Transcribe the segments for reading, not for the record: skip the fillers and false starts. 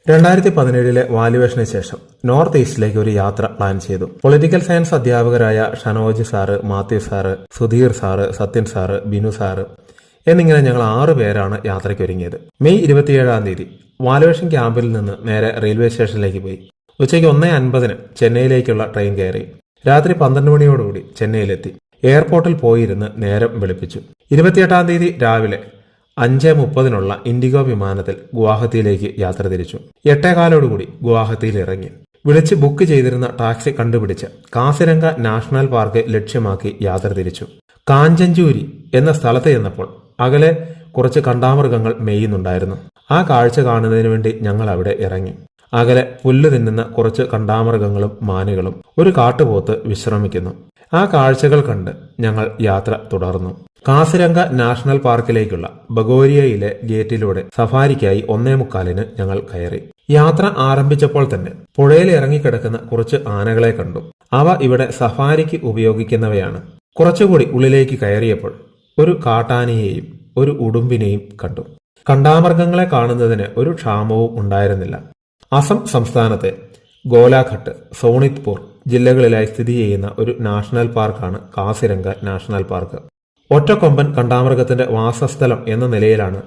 2017 വാല്യുവേഷന് ശേഷം നോർത്ത് ഈസ്റ്റിലേക്ക് ഒരു യാത്ര പ്ലാൻ ചെയ്തു. പൊളിറ്റിക്കൽ സയൻസ് അധ്യാപകരായ Shanoj sir, Mathew sir, Sudheer sir, Sathyan sir, Binu sir എന്നിങ്ങനെ ഞങ്ങൾ 6 പേരാണ് യാത്രയ്ക്കൊരുങ്ങിയത്. മെയ് 27 വാല്യുവേഷൻ ക്യാമ്പിൽ നിന്ന് നേരെ റെയിൽവേ സ്റ്റേഷനിലേക്ക് പോയി. ഉച്ചയ്ക്ക് 1:50 ചെന്നൈയിലേക്കുള്ള ട്രെയിൻ കയറി. രാത്രി 12 മണിയോടുകൂടി ചെന്നൈയിലെത്തി. എയർപോർട്ടിൽ പോയിരുന്ന് നേരം വെളുപ്പിച്ചു. 28 രാവിലെ 5:30 ഇൻഡിഗോ വിമാനത്തിൽ ഗുവാഹത്തിയിലേക്ക് യാത്ര തിരിച്ചു. 8:15 ഗുവാഹത്തിയിൽ ഇറങ്ങി. വിളിച്ച് ബുക്ക് ചെയ്തിരുന്ന ടാക്സി കണ്ടുപിടിച്ച് കാസിരംഗ നാഷണൽ പാർക്ക് ലക്ഷ്യമാക്കി യാത്ര തിരിച്ചു. കാഞ്ചൻജൂരി എന്ന സ്ഥലത്ത് ചെന്നപ്പോൾ അകലെ കുറച്ച് കണ്ടാമൃഗങ്ങൾ മേയുന്നുണ്ടായിരുന്നു. ആ കാഴ്ച കാണുന്നതിന് വേണ്ടി ഞങ്ങൾ അവിടെ ഇറങ്ങി. അകലെ പുല്ല് തിന്നുന്ന കുറച്ച് കണ്ടാമൃഗങ്ങളും മാനുകളും ഒരു കാട്ടുപോത്ത് വിശ്രമിക്കുന്നു. ആ കാഴ്ചകൾ കണ്ട് ഞങ്ങൾ യാത്ര തുടർന്നു. കാസിരംഗ നാഷണൽ പാർക്കിലേക്കുള്ള ബഗോരിയയിലെ ഗേറ്റിലൂടെ സഫാരിക്കായി 1:45 ഞങ്ങൾ കയറി. യാത്ര ആരംഭിച്ചപ്പോൾ തന്നെ പുഴയിൽ ഇറങ്ങിക്കിടക്കുന്ന കുറച്ച് ആനകളെ കണ്ടു. അവ ഇവിടെ സഫാരിക്ക് ഉപയോഗിക്കുന്നവയാണ്. കുറച്ചുകൂടി ഉള്ളിലേക്ക് കയറിയപ്പോൾ ഒരു കാട്ടാനയെയും ഒരു ഉടുമ്പിനെയും കണ്ടു. കണ്ടാമൃഗങ്ങളെ കാണുന്നതിന് ഒരു ക്ഷാമവും ഉണ്ടായിരുന്നില്ല. അസം സംസ്ഥാനത്തെ ഗോലാഘട്ട്, സോണിത്പൂർ ജില്ലകളിലായി സ്ഥിതി ചെയ്യുന്ന ഒരു നാഷണൽ പാർക്കാണ് കാസിരംഗ നാഷണൽ പാർക്ക്. ഒറ്റക്കൊമ്പൻ കണ്ടാമൃഗത്തിന്റെ വാസസ്ഥലം എന്ന നിലയിലാണ്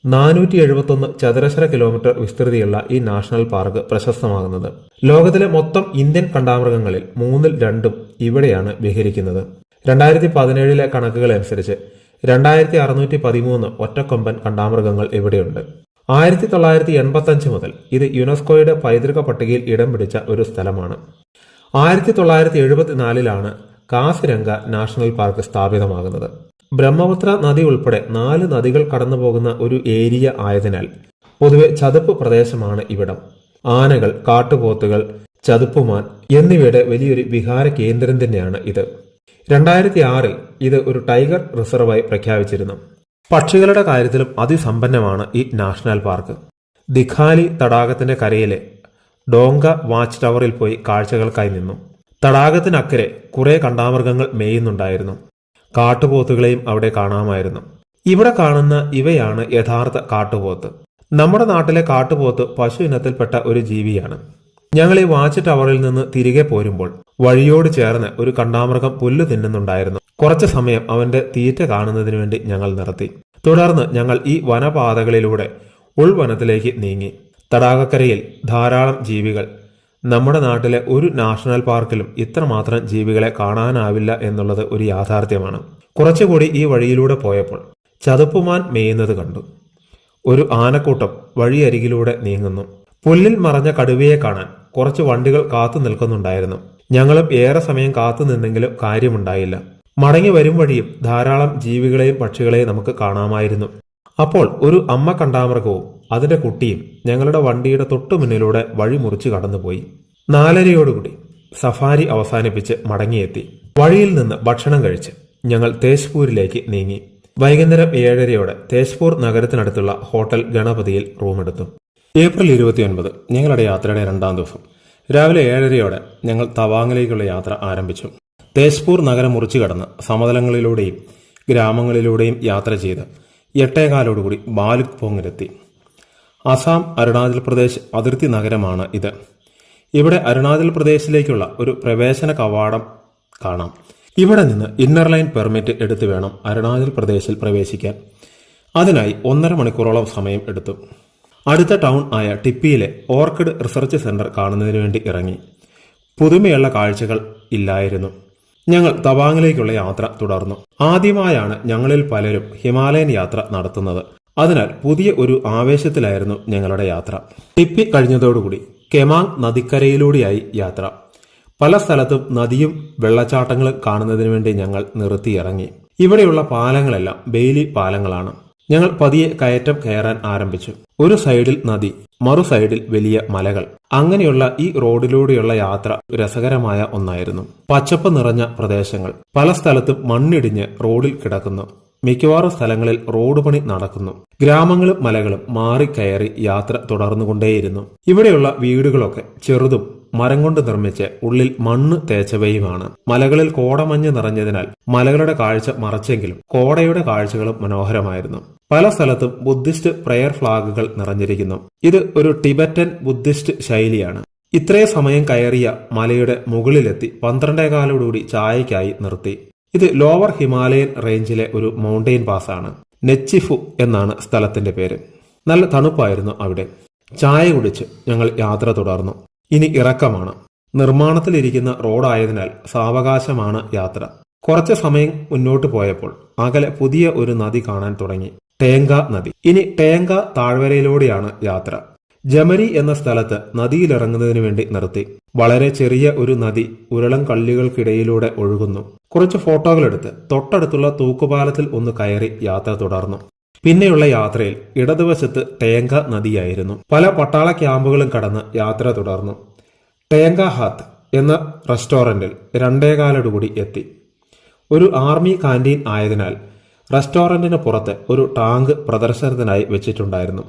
471 ചതുരശ്ര കിലോമീറ്റർ വിസ്തൃതിയുള്ള ഈ നാഷണൽ പാർക്ക് പ്രശസ്തമാകുന്നത്. ലോകത്തിലെ മൊത്തം ഇന്ത്യൻ കണ്ടാമൃഗങ്ങളിൽ 2/3 ഇവിടെയാണ് വിഹരിക്കുന്നത്. 2017 കണക്കുകൾ അനുസരിച്ച് 2613 ഒറ്റക്കൊമ്പൻ കണ്ടാമൃഗങ്ങൾ ഇവിടെയുണ്ട്. 1985 മുതൽ ഇത് യുനെസ്കോയുടെ പൈതൃക പട്ടികയിൽ ഇടം പിടിച്ച ഒരു സ്ഥലമാണ്. 1974 കാസിരംഗ നാഷണൽ പാർക്ക് സ്ഥാപിതമാകുന്നത്. ബ്രഹ്മപുത്ര നദി ഉൾപ്പെടെ 4 നദികൾ കടന്നുപോകുന്ന ഒരു ഏരിയ ആയതിനാൽ പൊതുവെ ചതുപ്പ് പ്രദേശമാണ് ഇവിടം. ആനകൾ, കാട്ടുപോത്തുകൾ, ചതുപ്പുമാൻ എന്നിവയുടെ വലിയൊരു വിഹാര കേന്ദ്രം തന്നെയാണ് ഇത്. 2006 ഇത് ഒരു ടൈഗർ റിസർവായി പ്രഖ്യാപിച്ചിരുന്നു. പക്ഷികളുടെ കാര്യത്തിലും അതിസമ്പന്നമാണ് ഈ നാഷണൽ പാർക്ക്. ദിഖാലി തടാകത്തിന്റെ കരയിലെ ഡോങ്ക വാച്ച് ടവറിൽ പോയി കാഴ്ചകൾക്കായി നിന്നു. തടാകത്തിനക്കരെ കുറെ കണ്ടാമൃഗങ്ങൾ മേയുന്നുണ്ടായിരുന്നു. കാട്ടുപോത്തുകളെയും അവിടെ കാണാമായിരുന്നു. ഇവിടെ കാണുന്ന ഇവയാണ് യഥാർത്ഥ കാട്ടുപോത്ത്. നമ്മുടെ നാട്ടിലെ കാട്ടുപോത്ത് പശു ഇനത്തിൽപ്പെട്ട ഒരു ജീവിയാണ്. ഞങ്ങൾ ഈ വാച്ച് ടവറിൽ നിന്ന് തിരികെ പോരുമ്പോൾ വഴിയോട് ചേർന്ന് ഒരു കണ്ടാമൃഗം പുല്ല് തിന്നുന്നുണ്ടായിരുന്നു. കുറച്ചു സമയം അവന്റെ തീറ്റ കാണുന്നതിന് വേണ്ടി ഞങ്ങൾ നിർത്തി. തുടർന്ന് ഞങ്ങൾ ഈ വനപാതകളിലൂടെ ഉൾവനത്തിലേക്ക് നീങ്ങി. തടാകക്കരയിൽ ധാരാളം ജീവികൾ. നമ്മുടെ നാട്ടിലെ ഒരു നാഷണൽ പാർക്കിലും ഇത്രമാത്രം ജീവികളെ കാണാനാവില്ല എന്നുള്ളത് ഒരു യാഥാർത്ഥ്യമാണ്. കുറച്ചുകൂടി ഈ വഴിയിലൂടെ പോയപ്പോൾ ചതുപ്പുമാൻ മേയുന്നത് കണ്ടു. ഒരു ആനക്കൂട്ടം വഴിയരികിലൂടെ നീങ്ങുന്നു. പുല്ലിൽ മറഞ്ഞ കടുവയെ കാണാൻ കുറച്ച് വണ്ടികൾ കാത്തു നിൽക്കുന്നുണ്ടായിരുന്നു. ഞങ്ങളും ഏറെ സമയം കാത്തു നിന്നെങ്കിലും കാര്യമുണ്ടായില്ല. മടങ്ങി വരും വഴിയും ധാരാളം ജീവികളെയും പക്ഷികളെയും നമുക്ക് കാണാമായിരുന്നു. അപ്പോൾ ഒരു അമ്മ കണ്ടാമൃഗവും അതിന്റെ കുട്ടിയും ഞങ്ങളുടെ വണ്ടിയുടെ തൊട്ടു മുന്നിലൂടെ വഴി മുറിച്ച് കടന്നുപോയി. 4:30 സഫാരി അവസാനിപ്പിച്ച് മടങ്ങിയെത്തി. വഴിയിൽ നിന്ന് ഭക്ഷണം കഴിച്ച് ഞങ്ങൾ തേജ്പൂരിലേക്ക് നീങ്ങി. വൈകുന്നേരം 7:30 തേജ്പൂർ നഗരത്തിനടുത്തുള്ള ഹോട്ടൽ ഗണപതിയിൽ റൂമെടുത്തു. ഏപ്രിൽ 29 ഞങ്ങളുടെ യാത്രയുടെ 2ാം ദിവസം രാവിലെ 7:30 ഞങ്ങൾ തവാങ്ങിലേക്കുള്ള യാത്ര ആരംഭിച്ചു. തേജ്പൂർ നഗരം മുറിച്ചു കടന്ന് സമതലങ്ങളിലൂടെയും ഗ്രാമങ്ങളിലൂടെയും യാത്ര ചെയ്ത് 8:15 ബാലുക്പോങ്ങിലെത്തി. അസാം അരുണാചൽ പ്രദേശ് അതിർത്തി നഗരമാണ് ഇത്. ഇവിടെ അരുണാചൽ പ്രദേശിലേക്കുള്ള ഒരു പ്രവേശന കവാടം കാണാം. ഇവിടെ നിന്ന് ഇന്നർ ലൈൻ പെർമിറ്റ് എടുത്തു വേണം അരുണാചൽ പ്രദേശിൽ പ്രവേശിക്കാൻ. അതിനായി 1.5 മണിക്കൂറോളം സമയം എടുത്തു. അടുത്ത ടൗൺ ആയ ടിപ്പിയിലെ ഓർക്കിഡ് റിസർച്ച് സെന്റർ കാണുന്നതിന് വേണ്ടി ഇറങ്ങി. പുതുമയുള്ള കാഴ്ചകൾ ഇല്ലായിരുന്നു. ഞങ്ങൾ തവാങ്ങിലേക്കുള്ള യാത്ര തുടർന്നു. ആദ്യമായാണ് ഞങ്ങളിൽ പലരും ഹിമാലയൻ യാത്ര നടത്തുന്നത്. അതിനാൽ പുതിയ ഒരു ആവേശത്തിലായിരുന്നു ഞങ്ങളുടെ യാത്ര. ടിപ്പി കഴിഞ്ഞതോടുകൂടി കെമാങ് നദിക്കരയിലൂടെയായി യാത്ര. പല സ്ഥലത്തും നദിയും വെള്ളച്ചാട്ടങ്ങളും കാണുന്നതിന് വേണ്ടി ഞങ്ങൾ നിർത്തിയിറങ്ങി. ഇവിടെയുള്ള പാലങ്ങളെല്ലാം ബെയിലി പാലങ്ങളാണ്. ഞങ്ങൾ പതിയെ കയറ്റം കയറാൻ ആരംഭിച്ചു. ഒരു സൈഡിൽ നദി, മറു സൈഡിൽ വലിയ മലകൾ. അങ്ങനെയുള്ള ഈ റോഡിലൂടെയുള്ള യാത്ര രസകരമായ ഒന്നായിരുന്നു. പച്ചപ്പ് നിറഞ്ഞ പ്രദേശങ്ങൾ. പല സ്ഥലത്തും മണ്ണിടിഞ്ഞ് റോഡിൽ കിടക്കുന്നു. മിക്കവാറും സ്ഥലങ്ങളിൽ റോഡ് പണി നടക്കുന്നു. ഗ്രാമങ്ങളും മലകളും മാറിക്കയറി യാത്ര തുടർന്നുകൊണ്ടേയിരുന്നു. ഇവിടെയുള്ള വീടുകളൊക്കെ ചെറുതും മരം കൊണ്ട് നിർമ്മിച്ച് ഉള്ളിൽ മണ്ണ് തേച്ചവയുമാണ്. മലകളിൽ കോടമഞ്ഞ് നിറഞ്ഞതിനാൽ മലകളുടെ കാഴ്ച മറച്ചെങ്കിലും കോടയുടെ കാഴ്ചകളും മനോഹരമായിരുന്നു. പല സ്ഥലത്തും ബുദ്ധിസ്റ്റ് പ്രയർ ഫ്ലാഗുകൾ നിറഞ്ഞിരിക്കുന്നു. ഇത് ഒരു ടിബറ്റൻ ബുദ്ധിസ്റ്റ് ശൈലിയാണ്. ഇത്രയും സമയം കയറിയ മലയുടെ മുകളിലെത്തി 12:15 ചായയ്ക്കായി നിർത്തി. ഇത് ലോവർ ഹിമാലയൻ റേഞ്ചിലെ ഒരു മൗണ്ടെയിൻ പാസ് ആണ്. നെച്ചിഫു എന്നാണ് സ്ഥലത്തിന്റെ പേര്. നല്ല തണുപ്പായിരുന്നു അവിടെ. ചായ കുടിച്ച് ഞങ്ങൾ യാത്ര തുടർന്നു. ഇനി ഇറക്കമാണ്. നിർമ്മാണത്തിലിരിക്കുന്ന റോഡായതിനാൽ സാവകാശമാണ് യാത്ര. കുറച്ച് സമയം മുന്നോട്ട് പോയപ്പോൾ അകലെ പുതിയ ഒരു നദി കാണാൻ തുടങ്ങി. ടേങ്ക നദി. ഇനി ടേങ്ക താഴ്വരയിലൂടെയാണ് യാത്ര. ജമരി എന്ന സ്ഥലത്ത് നദിയിലിറങ്ങുന്നതിന് വേണ്ടി നിർത്തി. വളരെ ചെറിയ ഒരു നദി ഉരുളൻ കല്ലുകൾക്കിടയിലൂടെ ഒഴുകുന്നു. കുറച്ച് ഫോട്ടോകളെടുത്ത് തൊട്ടടുത്തുള്ള തൂക്കുപാലത്തിൽ ഒന്ന് കയറി യാത്ര തുടർന്നു. പിന്നെയുള്ള യാത്രയിൽ ഇടതുവശത്ത് ടേങ്ക നദിയായിരുന്നു. പല പട്ടാള ക്യാമ്പുകളും കടന്ന് യാത്ര തുടർന്നു. ടേങ്ക ഹാത്ത് എന്ന റെസ്റ്റോറന്റിൽ 2:15 എത്തി. ഒരു ആർമി കാന്റീൻ ആയതിനാൽ റെസ്റ്റോറന്റിന് പുറത്ത് ഒരു ടാങ്ക് പ്രദർശനത്തിനായി വെച്ചിട്ടുണ്ടായിരുന്നു.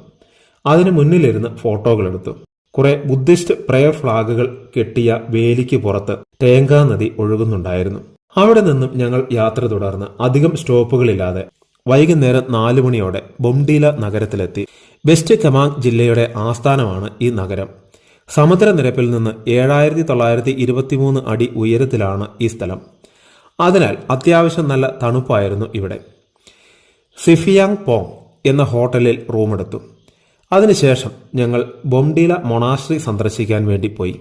അതിന് മുന്നിലിരുന്ന് ഫോട്ടോകളെടുത്തു. കുറെ ബുദ്ധിസ്റ്റ് പ്രയർ ഫ്ലാഗുകൾ കെട്ടിയ വേലിക്ക് പുറത്ത് ടേങ്ക നദി ഒഴുകുന്നുണ്ടായിരുന്നു. അവിടെ നിന്നും ഞങ്ങൾ യാത്ര തുടർന്ന് അധികം സ്റ്റോപ്പുകളില്ലാതെ വൈകുന്നേരം 4 മണിയോടെ ബൊംഡീല നഗരത്തിലെത്തി. വെസ്റ്റ് കമാങ് ജില്ലയുടെ ആസ്ഥാനമാണ് ഈ നഗരം. സമുദ്രനിരപ്പിൽ നിന്ന് 7923 അടി ഉയരത്തിലാണ് ഈ സ്ഥലം. അതിനാൽ അത്യാവശ്യം നല്ല തണുപ്പായിരുന്നു ഇവിടെ. സിഫിയാങ് പോങ് എന്ന ഹോട്ടലിൽ റൂമെടുത്തു. അതിനുശേഷം ഞങ്ങൾ ബൊംഡീല മൊണാസ്ട്രി സന്ദർശിക്കാൻ വേണ്ടി പോയി.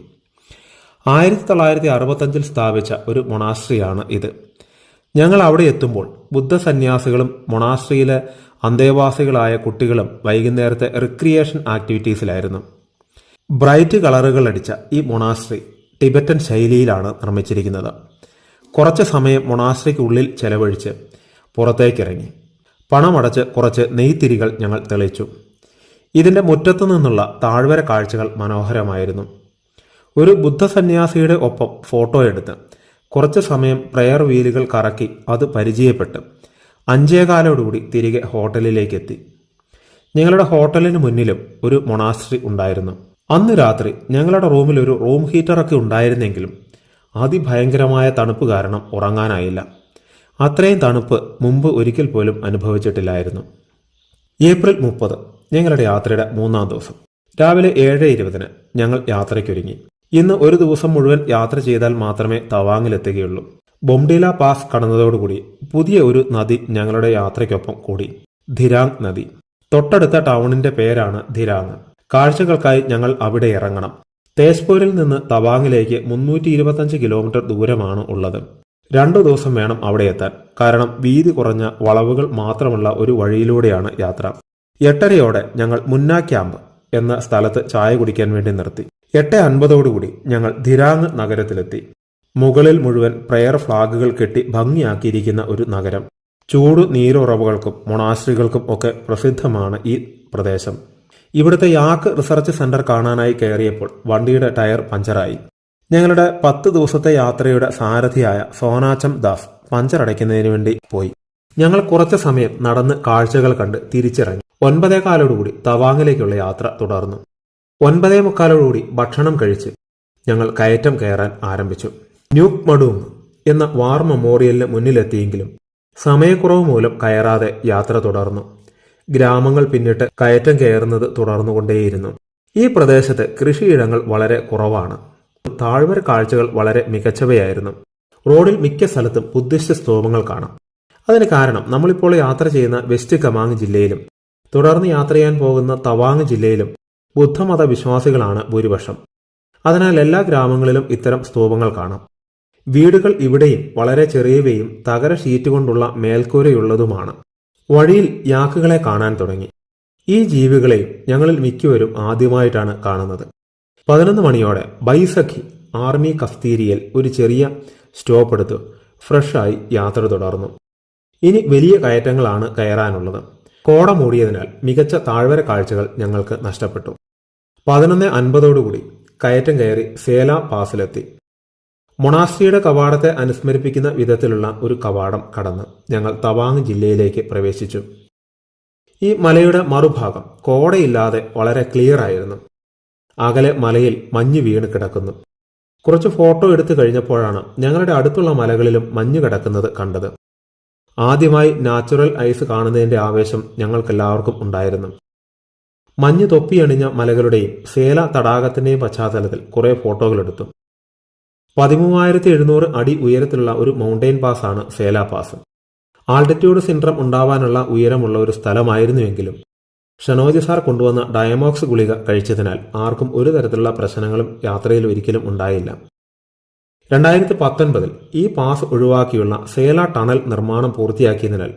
1965 സ്ഥാപിച്ച ഒരു മൊണാസ്ട്രിയാണ് ഇത്. ഞങ്ങൾ അവിടെ എത്തുമ്പോൾ ബുദ്ധസന്യാസികളും മൊണാസ്ട്രിയിലെ അന്തേവാസികളായ കുട്ടികളും വൈകുന്നേരത്തെ റിക്രിയേഷൻ ആക്ടിവിറ്റീസിലായിരുന്നു. ബ്രൈറ്റ് കളറുകൾ അടിച്ച ഈ മൊണാസ്ട്രി ടിബറ്റൻ ശൈലിയിലാണ് നിർമ്മിച്ചിരിക്കുന്നത്. കുറച്ച് സമയം മൊണാസ്ട്രിക്കുള്ളിൽ ചെലവഴിച്ച് പുറത്തേക്കിറങ്ങി. പണമടച്ച് കുറച്ച് നെയ്ത്തിരികൾ ഞങ്ങൾ തെളിച്ചു. ഇതിന്റെ മുറ്റത്തു നിന്നുള്ള താഴ്വര കാഴ്ചകൾ മനോഹരമായിരുന്നു. ഒരു ബുദ്ധസന്യാസിയുടെ ഒപ്പം ഫോട്ടോ എടുത്ത് കുറച്ച് സമയം പ്രയർ വീലുകൾ കറക്കി അത് പരിചയപ്പെട്ട് 5:15 തിരികെ ഹോട്ടലിലേക്ക് എത്തി. ഞങ്ങളുടെ ഹോട്ടലിന് മുന്നിലും ഒരു മൊണാസ്ട്രി ഉണ്ടായിരുന്നു. അന്ന് രാത്രി ഞങ്ങളുടെ റൂമിൽ ഒരു റൂം ഹീറ്ററൊക്കെ ഉണ്ടായിരുന്നെങ്കിലും അതിഭയങ്കരമായ തണുപ്പ് കാരണം ഉറങ്ങാനായില്ല. അത്രയും തണുപ്പ് മുമ്പ് ഒരിക്കൽ പോലും അനുഭവിച്ചിട്ടില്ലായിരുന്നു. ഏപ്രിൽ 30 ഞങ്ങളുടെ യാത്രയുടെ 3-ാം ദിവസം. രാവിലെ 7:20 ഞങ്ങൾ യാത്രയ്ക്കൊരുങ്ങി. ഇന്ന് ഒരു ദിവസം മുഴുവൻ യാത്ര ചെയ്താൽ മാത്രമേ തവാങ്ങിലെത്തുകയുള്ളൂ. ബൊംഡീല പാസ് കടന്നതോടുകൂടി പുതിയ ഒരു നദി ഞങ്ങളുടെ യാത്രയ്ക്കൊപ്പം കൂടി. ധിരാങ് നദി. തൊട്ടടുത്ത ടൗണിന്റെ പേരാണ് ധിരാങ്. കാഴ്ചകൾക്കായി ഞങ്ങൾ അവിടെ ഇറങ്ങണം. തേജ്പൂരിൽ നിന്ന് തവാങ്ങിലേക്ക് 325 കിലോമീറ്റർ ദൂരമാണ് ഉള്ളത്. 2 ദിവസം വേണം അവിടെ എത്താൻ. കാരണം വീതി കുറഞ്ഞ വളവുകൾ മാത്രമുള്ള ഒരു വഴിയിലൂടെയാണ് യാത്ര. 8:30 ഞങ്ങൾ മുന്ന ക്യാമ്പ് എന്ന സ്ഥലത്ത് ചായ കുടിക്കാൻ വേണ്ടി നിർത്തി. 8:50 ഞങ്ങൾ ധിരാങ് നഗരത്തിലെത്തി. മുകളിൽ മുഴുവൻ പ്രയർ ഫ്ലാഗുകൾ കെട്ടി ഭംഗിയാക്കിയിരിക്കുന്ന ഒരു നഗരം. ചൂട് നീരുറവുകൾക്കും മൊണാസ്ട്രികൾക്കും ഒക്കെ പ്രസിദ്ധമാണ് ഈ പ്രദേശം. ഇവിടുത്തെ യാക്ക് റിസർച്ച് സെന്റർ കാണാനായി കയറിയപ്പോൾ വണ്ടിയുടെ ടയർ പഞ്ചറായി. ഞങ്ങളുടെ 10 ദിവസത്തെ യാത്രയുടെ സാരഥിയായ സോനാച്ചം ദാസ് പഞ്ചർ അടയ്ക്കുന്നതിന് വേണ്ടി പോയി. ഞങ്ങൾ കുറച്ച് സമയം നടന്ന് കാഴ്ചകൾ കണ്ട് തിരിച്ചിറങ്ങി. 9:15 തവാങ്ങിലേക്കുള്ള യാത്ര തുടർന്നു. 9:45 ഭക്ഷണം കഴിച്ച് ഞങ്ങൾ കയറ്റം കയറാൻ ആരംഭിച്ചു. ന്യൂക് മഡൂങ് എന്ന വാർ മെമ്മോറിയലിന് മുന്നിലെത്തിയെങ്കിലും സമയക്കുറവ് മൂലം കയറാതെ യാത്ര തുടർന്നു. ഗ്രാമങ്ങൾ പിന്നിട്ട് കയറ്റം കയറുന്നത് തുടർന്നുകൊണ്ടേയിരുന്നു. ഈ പ്രദേശത്ത് കൃഷിയിടങ്ങൾ വളരെ കുറവാണ്. താഴ്വര കാഴ്ചകൾ വളരെ മികച്ചവയായിരുന്നു. റോഡിൽ മിക്ക സ്ഥലത്തും ബുദ്ധിസ്റ്റ് സ്തൂപങ്ങൾ കാണാം. അതിന് കാരണം നമ്മളിപ്പോൾ യാത്ര ചെയ്യുന്ന വെസ്റ്റ് കമാങ് ജില്ലയിലും തുടർന്ന് യാത്ര ചെയ്യാൻ പോകുന്ന തവാങ് ജില്ലയിലും ബുദ്ധമത വിശ്വാസികളാണ് ഭൂരിപക്ഷം. അതിനാൽ എല്ലാ ഗ്രാമങ്ങളിലും ഇത്തരം സ്തൂപങ്ങൾ കാണാം. വീടുകൾ ഇവിടെയും വളരെ ചെറിയവയും തകര ഷീറ്റ് കൊണ്ടുള്ള മേൽക്കൂരയുള്ളതുമാണ്. വഴിയിൽ യാക്കുകളെ കാണാൻ തുടങ്ങി. ഈ ജീവികളെയും ഞങ്ങളിൽ മിക്കവരും ആദ്യമായിട്ടാണ് കാണുന്നത്. 11 മണിയോടെ ബൈസഖി ആർമി കഫ്തീരിയയിൽ ഒരു ചെറിയ സ്റ്റോപ്പ് എടുത്ത് ഫ്രഷായി യാത്ര തുടർന്നു. ഇനി വലിയ കയറ്റങ്ങളാണ് കയറാനുള്ളത്. കോട മൂടിയതിനാൽ മികച്ച താഴ്വര കാഴ്ചകൾ ഞങ്ങൾക്ക് നഷ്ടപ്പെട്ടു. 11:50 കയറ്റം കയറി സേല പാസിലെത്തി. മൊണാസ്ട്രിയുടെ കവാടത്തെ അനുസ്മരിപ്പിക്കുന്ന വിധത്തിലുള്ള ഒരു കവാടം കടന്ന് ഞങ്ങൾ തവാങ് ജില്ലയിലേക്ക് പ്രവേശിച്ചു. ഈ മലയുടെ മറുഭാഗം കോടയില്ലാതെ വളരെ ക്ലിയർ ആയിരുന്നു. അകലെ മലയിൽ മഞ്ഞ് വീണ് കിടക്കുന്നു. കുറച്ച് ഫോട്ടോ എടുത്തു കഴിഞ്ഞപ്പോഴാണ് ഞങ്ങളുടെ അടുത്തുള്ള മലകളിലും മഞ്ഞ് കിടക്കുന്നത് കണ്ടത്. ആദ്യമായി നാച്ചുറൽ ഐസ് കാണുന്നതിന്റെ ആവേശം ഞങ്ങൾക്കെല്ലാവർക്കും ഉണ്ടായിരുന്നു. മഞ്ഞ് തൊപ്പിയണിഞ്ഞ മലകളുടെയും സേല തടാകത്തിന്റെയും പശ്ചാത്തലത്തിൽ കുറെ ഫോട്ടോകളെടുത്തു. 13,700 അടി ഉയരത്തിലുള്ള ഒരു മൗണ്ടെയിൻ പാസ് ആണ് സേല പാസ്. ആൾട്ടിറ്റ്യൂഡ് സിൻഡ്രം ഉണ്ടാവാനുള്ള ഉയരമുള്ള ഒരു സ്ഥലമായിരുന്നുവെങ്കിലും ഷനോജി സാർ കൊണ്ടുവന്ന ഡയമോക്സ് ഗുളിക കഴിച്ചതിനാൽ ആർക്കും ഒരു തരത്തിലുള്ള പ്രശ്നങ്ങളും യാത്രയിൽ ഒരിക്കലും ഉണ്ടായില്ല. 2019 ഈ പാസ് ഒഴിവാക്കിയുള്ള സേല ടണൽ നിർമ്മാണം പൂർത്തിയാക്കിയതിനാൽ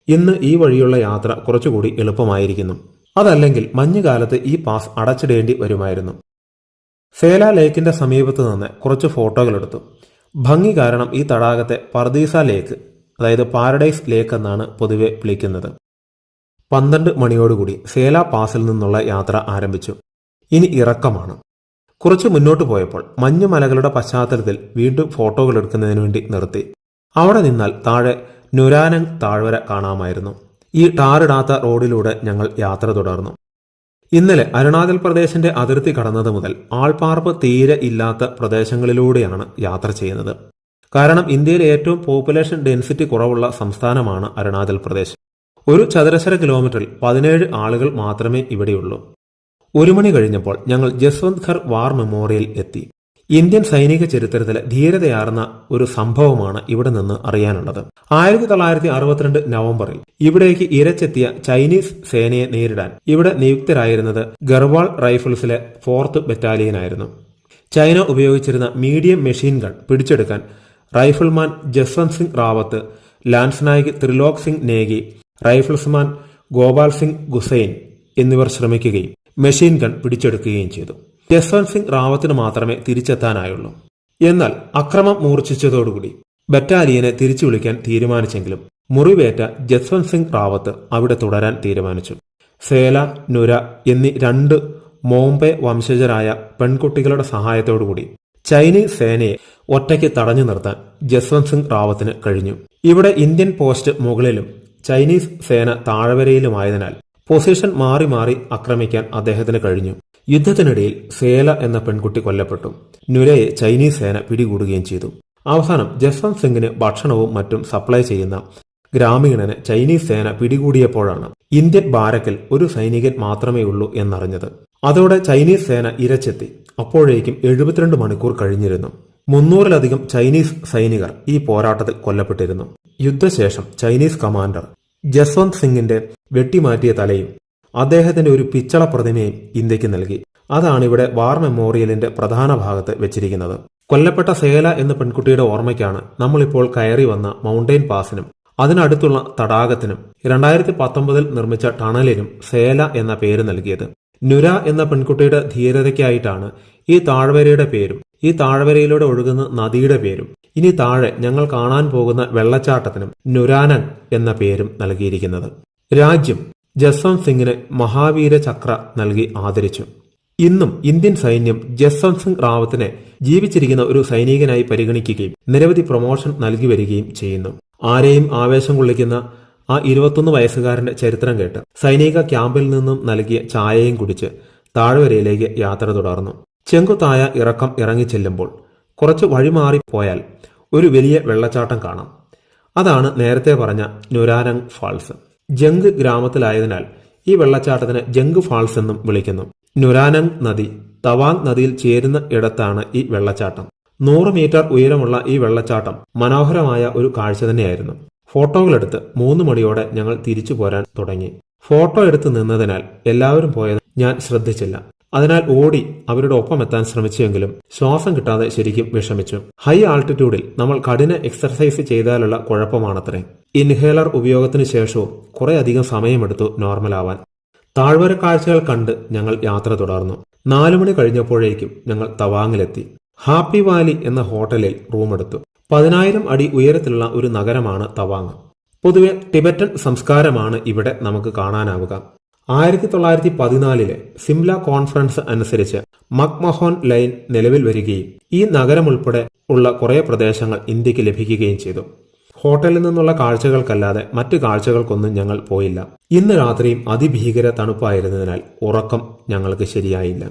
ഇന്ന് ഈ വഴിയുള്ള യാത്ര കുറച്ചുകൂടി എളുപ്പമായിരിക്കുന്നു. അതല്ലെങ്കിൽ മഞ്ഞുകാലത്ത് ഈ പാസ് അടച്ചിടേണ്ടി വരുമായിരുന്നു. സേല ലേക്കിന്റെ സമീപത്ത് നിന്ന് കുറച്ച് ഫോട്ടോകളെടുത്തു. ഭംഗി കാരണം ഈ തടാകത്തെ പർദീസ ലേക്ക്, അതായത് പാരഡൈസ് ലേക്ക് എന്നാണ് പൊതുവെ വിളിക്കുന്നത്. 12 മണിയോടുകൂടി സേല പാസിൽ നിന്നുള്ള യാത്ര ആരംഭിച്ചു. ഇനി ഇറക്കമാണ്. കുറച്ച് മുന്നോട്ട് പോയപ്പോൾ മഞ്ഞുമലകളുടെ പശ്ചാത്തലത്തിൽ വീണ്ടും ഫോട്ടോകൾ എടുക്കുന്നതിന് വേണ്ടി നിർത്തി. അവിടെ നിന്നാൽ താഴെ നുരാനങ് താഴ്വര കാണാമായിരുന്നു. ഈ ടാറിടാത്ത റോഡിലൂടെ ഞങ്ങൾ യാത്ര തുടർന്നു. ഇന്നലെ അരുണാചൽ പ്രദേശിന്റെ അതിർത്തി കടന്നത് മുതൽ ആൾപ്പാർപ്പ് തീരെ ഇല്ലാത്ത പ്രദേശങ്ങളിലൂടെയാണ് യാത്ര ചെയ്യുന്നത്. കാരണം ഇന്ത്യയിലെ ഏറ്റവും പോപ്പുലേഷൻ ഡെൻസിറ്റി കുറവുള്ള സംസ്ഥാനമാണ് അരുണാചൽ പ്രദേശ്. ഒരു ചതുരശ്ര കിലോമീറ്ററിൽ 17 ആളുകൾ മാത്രമേ ഇവിടെയുള്ളൂ. 1 മണി കഴിഞ്ഞപ്പോൾ ഞങ്ങൾ ജസ്വന്ത്ഘർ വാർ മെമ്മോറിയൽ എത്തി. ഇന്ത്യൻ സൈനിക ചരിത്രത്തിലെ ധീരതയാർന്ന ഒരു സംഭവമാണ് ഇവിടെ നിന്ന് അറിയാനുള്ളത്. 1962 നവംബറിൽ ഇവിടേക്ക് ഇരച്ചെത്തിയ ചൈനീസ് സേനയെ നേരിടാൻ ഇവിടെ നിയുക്തരായിരുന്നത് ഗർവാൾ റൈഫിൾസിലെ 4th ബറ്റാലിയനായിരുന്നു. ചൈന ഉപയോഗിച്ചിരുന്ന മീഡിയം മെഷീൻ ഗൺ പിടിച്ചെടുക്കാൻ റൈഫിൾമാൻ ജസ്വന്ത് സിംഗ് റാവത്ത്, ലാൻസ് നായിക് ത്രിലോക് സിംഗ് നേഗി, റൈഫിൾസ്മാൻ ഗോപാൽ സിംഗ് ഗുസൈൻ എന്നിവർ ശ്രമിക്കുകയും മെഷീൻ ഗൺ പിടിച്ചെടുക്കുകയും ചെയ്തു. ജസ്വന്ത് സിംഗ് റാവത്തിന് മാത്രമേ തിരിച്ചെത്താനായുള്ളൂ. എന്നാൽ അക്രമം മൂർച്ഛിച്ചതോടുകൂടി ബറ്റാലിയനെ തിരിച്ചു വിളിക്കാൻ തീരുമാനിച്ചെങ്കിലും മുറിവേറ്റ ജസ്വന്ത് സിംഗ് റാവത്ത് അവിടെ തുടരാൻ തീരുമാനിച്ചു. സേല, നുര എന്നീ 2 മോംബെ വംശജരായ പെൺകുട്ടികളുടെ സഹായത്തോടുകൂടി ചൈനീസ് സേനയെ ഒറ്റയ്ക്ക് തടഞ്ഞു നിർത്താൻ ജസ്വന്ത് സിംഗ് റാവത്തിന് കഴിഞ്ഞു. ഇവിടെ ഇന്ത്യൻ പോസ്റ്റ് മുകളിലും ചൈനീസ് സേന താഴ്വരയിലുമായതിനാൽ പൊസിഷൻ മാറി മാറി ആക്രമിക്കാൻ അദ്ദേഹത്തിന് കഴിഞ്ഞു. യുദ്ധത്തിനിടയിൽ സേല എന്ന പെൺകുട്ടി കൊല്ലപ്പെട്ടു. നുരയെ ചൈനീസ് സേന പിടികൂടുകയും ചെയ്തു. അവസാനം ജസ്വന്ത് സിംഗിന് ഭക്ഷണവും മറ്റും സപ്ലൈ ചെയ്യുന്ന ഗ്രാമീണനെ ചൈനീസ് സേന പിടികൂടിയപ്പോഴാണ് ഇന്ത്യൻ ബാരക്കിൽ ഒരു സൈനികൻ മാത്രമേ ഉള്ളൂ എന്നറിഞ്ഞത്. അതോടെ ചൈനീസ് സേന ഇരച്ചെത്തി. അപ്പോഴേക്കും 72 മണിക്കൂർ കഴിഞ്ഞിരുന്നു. 300-ലധികം ചൈനീസ് സൈനികർ ഈ പോരാട്ടത്തിൽ കൊല്ലപ്പെട്ടിരുന്നു. യുദ്ധശേഷം ചൈനീസ് കമാൻഡർ ജസ്വന്ത് സിംഗിന്റെ വെട്ടിമാറ്റിയ തലയും അദ്ദേഹത്തിന്റെ ഒരു പിച്ചള പ്രതിമയും ഇന്ത്യക്ക് നൽകി. അതാണ് ഇവിടെ വാർ മെമ്മോറിയലിന്റെ പ്രധാന ഭാഗത്ത് വെച്ചിരിക്കുന്നത്. കൊല്ലപ്പെട്ട സേല എന്ന പെൺകുട്ടിയുടെ ഓർമ്മയ്ക്കാണ് നമ്മളിപ്പോൾ കയറി വന്ന മൗണ്ടെയിൻ പാസിനും അതിനടുത്തുള്ള തടാകത്തിനും 2019 നിർമ്മിച്ച ടണലിനും സേല എന്ന പേര് നൽകിയത്. നുര എന്ന പെൺകുട്ടിയുടെ ധീരതയ്ക്കായിട്ടാണ് ഈ താഴ്വരയുടെ പേരും ഈ താഴ്വരയിലൂടെ ഒഴുകുന്ന നദിയുടെ പേരും ഇനി താഴെ ഞങ്ങൾ കാണാൻ പോകുന്ന വെള്ളച്ചാട്ടത്തിനും നുരാനങ് എന്ന പേരും നൽകിയിരിക്കുന്നത്. രാജ്യം ജസ്വന്ത് സിംഗിന് മഹാവീര ചക്ര നൽകി ആദരിച്ചു. ഇന്നും ഇന്ത്യൻ സൈന്യം ജസ്വന്ത് സിംഗ് റാവത്തിനെ ജീവിച്ചിരിക്കുന്ന ഒരു സൈനികനായി പരിഗണിക്കുകയും നിരവധി പ്രൊമോഷൻ നൽകി വരികയും ചെയ്യുന്നു. ആരെയും ആവേശം കൊള്ളിക്കുന്ന ആ 21 വയസ്സുകാരന്റെ ചരിത്രം കേട്ട് സൈനിക ക്യാമ്പിൽ നിന്നും നൽകിയ ചായയും കുടിച്ച് താഴ്വരയിലേക്ക് യാത്ര തുടർന്നു. ചെങ്കുത്തായ ഇറക്കം ഇറങ്ങിച്ചെല്ലുമ്പോൾ കുറച്ച് വഴിമാറിപ്പോയാൽ ഒരു വലിയ വെള്ളച്ചാട്ടം കാണാം. അതാണ് നേരത്തെ പറഞ്ഞ നുരാനങ് ഫാൾസ്. ജംഗ് ഗ്രാമത്തിലായതിനാൽ ഈ വെള്ളച്ചാട്ടത്തിന് ജംഗ് ഫാൾസ് എന്നും വിളിക്കുന്നു. നുരാനങ് നദി തവാങ് നദിയിൽ ചേരുന്ന ഇടത്താണ് ഈ വെള്ളച്ചാട്ടം. 100 മീറ്റർ ഉയരമുള്ള ഈ വെള്ളച്ചാട്ടം മനോഹരമായ ഒരു കാഴ്ച തന്നെയായിരുന്നു. ഫോട്ടോകളെടുത്ത് 3 മണിയോടെ ഞങ്ങൾ തിരിച്ചു പോരാൻ തുടങ്ങി. ഫോട്ടോ എടുത്ത് നിന്നതിനാൽ എല്ലാവരും പോയത് ഞാൻ ശ്രദ്ധിച്ചില്ല. അതിനാൽ ഓടി അവരുടെ ഒപ്പം എത്താൻ ശ്രമിച്ചുവെങ്കിലും ശ്വാസം കിട്ടാതെ ശരിക്കും വിഷമിച്ചു. ഹൈ ആൾട്ടിറ്റ്യൂഡിൽ നമ്മൾ കഠിന എക്സർസൈസ് ചെയ്താലുള്ള കുഴപ്പമാണത്രേ. ഇൻഹേലർ ഉപയോഗത്തിന് ശേഷവും കുറെ അധികം സമയമെടുത്തു നോർമലാവാൻ. താഴ്വര കാഴ്ചകൾ കണ്ട് ഞങ്ങൾ യാത്ര തുടർന്നു. 4 മണി കഴിഞ്ഞപ്പോഴേക്കും ഞങ്ങൾ തവാങ്ങിലെത്തി. ഹാപ്പി വാലി എന്ന ഹോട്ടലിൽ റൂമെടുത്തു. 10,000 അടി ഉയരത്തിലുള്ള ഒരു നഗരമാണ് തവാങ്. പൊതുവെ ടിബറ്റൻ സംസ്കാരമാണ് ഇവിടെ നമുക്ക് കാണാനാവുക. 1914 സിംല കോൺഫറൻസ് അനുസരിച്ച് മക്മഹോൻ ലൈൻ നിലവിൽ വരികയും ഈ നഗരം ഉൾപ്പെടെ ഉള്ള കുറെ പ്രദേശങ്ങൾ ഇന്ത്യക്ക് ലഭിക്കുകയും ചെയ്തു. ഹോട്ടലിൽ നിന്നുള്ള കാഴ്ചകൾക്കല്ലാതെ മറ്റു കാഴ്ചകൾക്കൊന്നും ഞങ്ങൾ പോയില്ല. ഇന്ന് രാത്രിയും അതിഭീകര തണുപ്പായിരുന്നതിനാൽ ഉറക്കം ഞങ്ങൾക്ക് ശരിയായില്ല.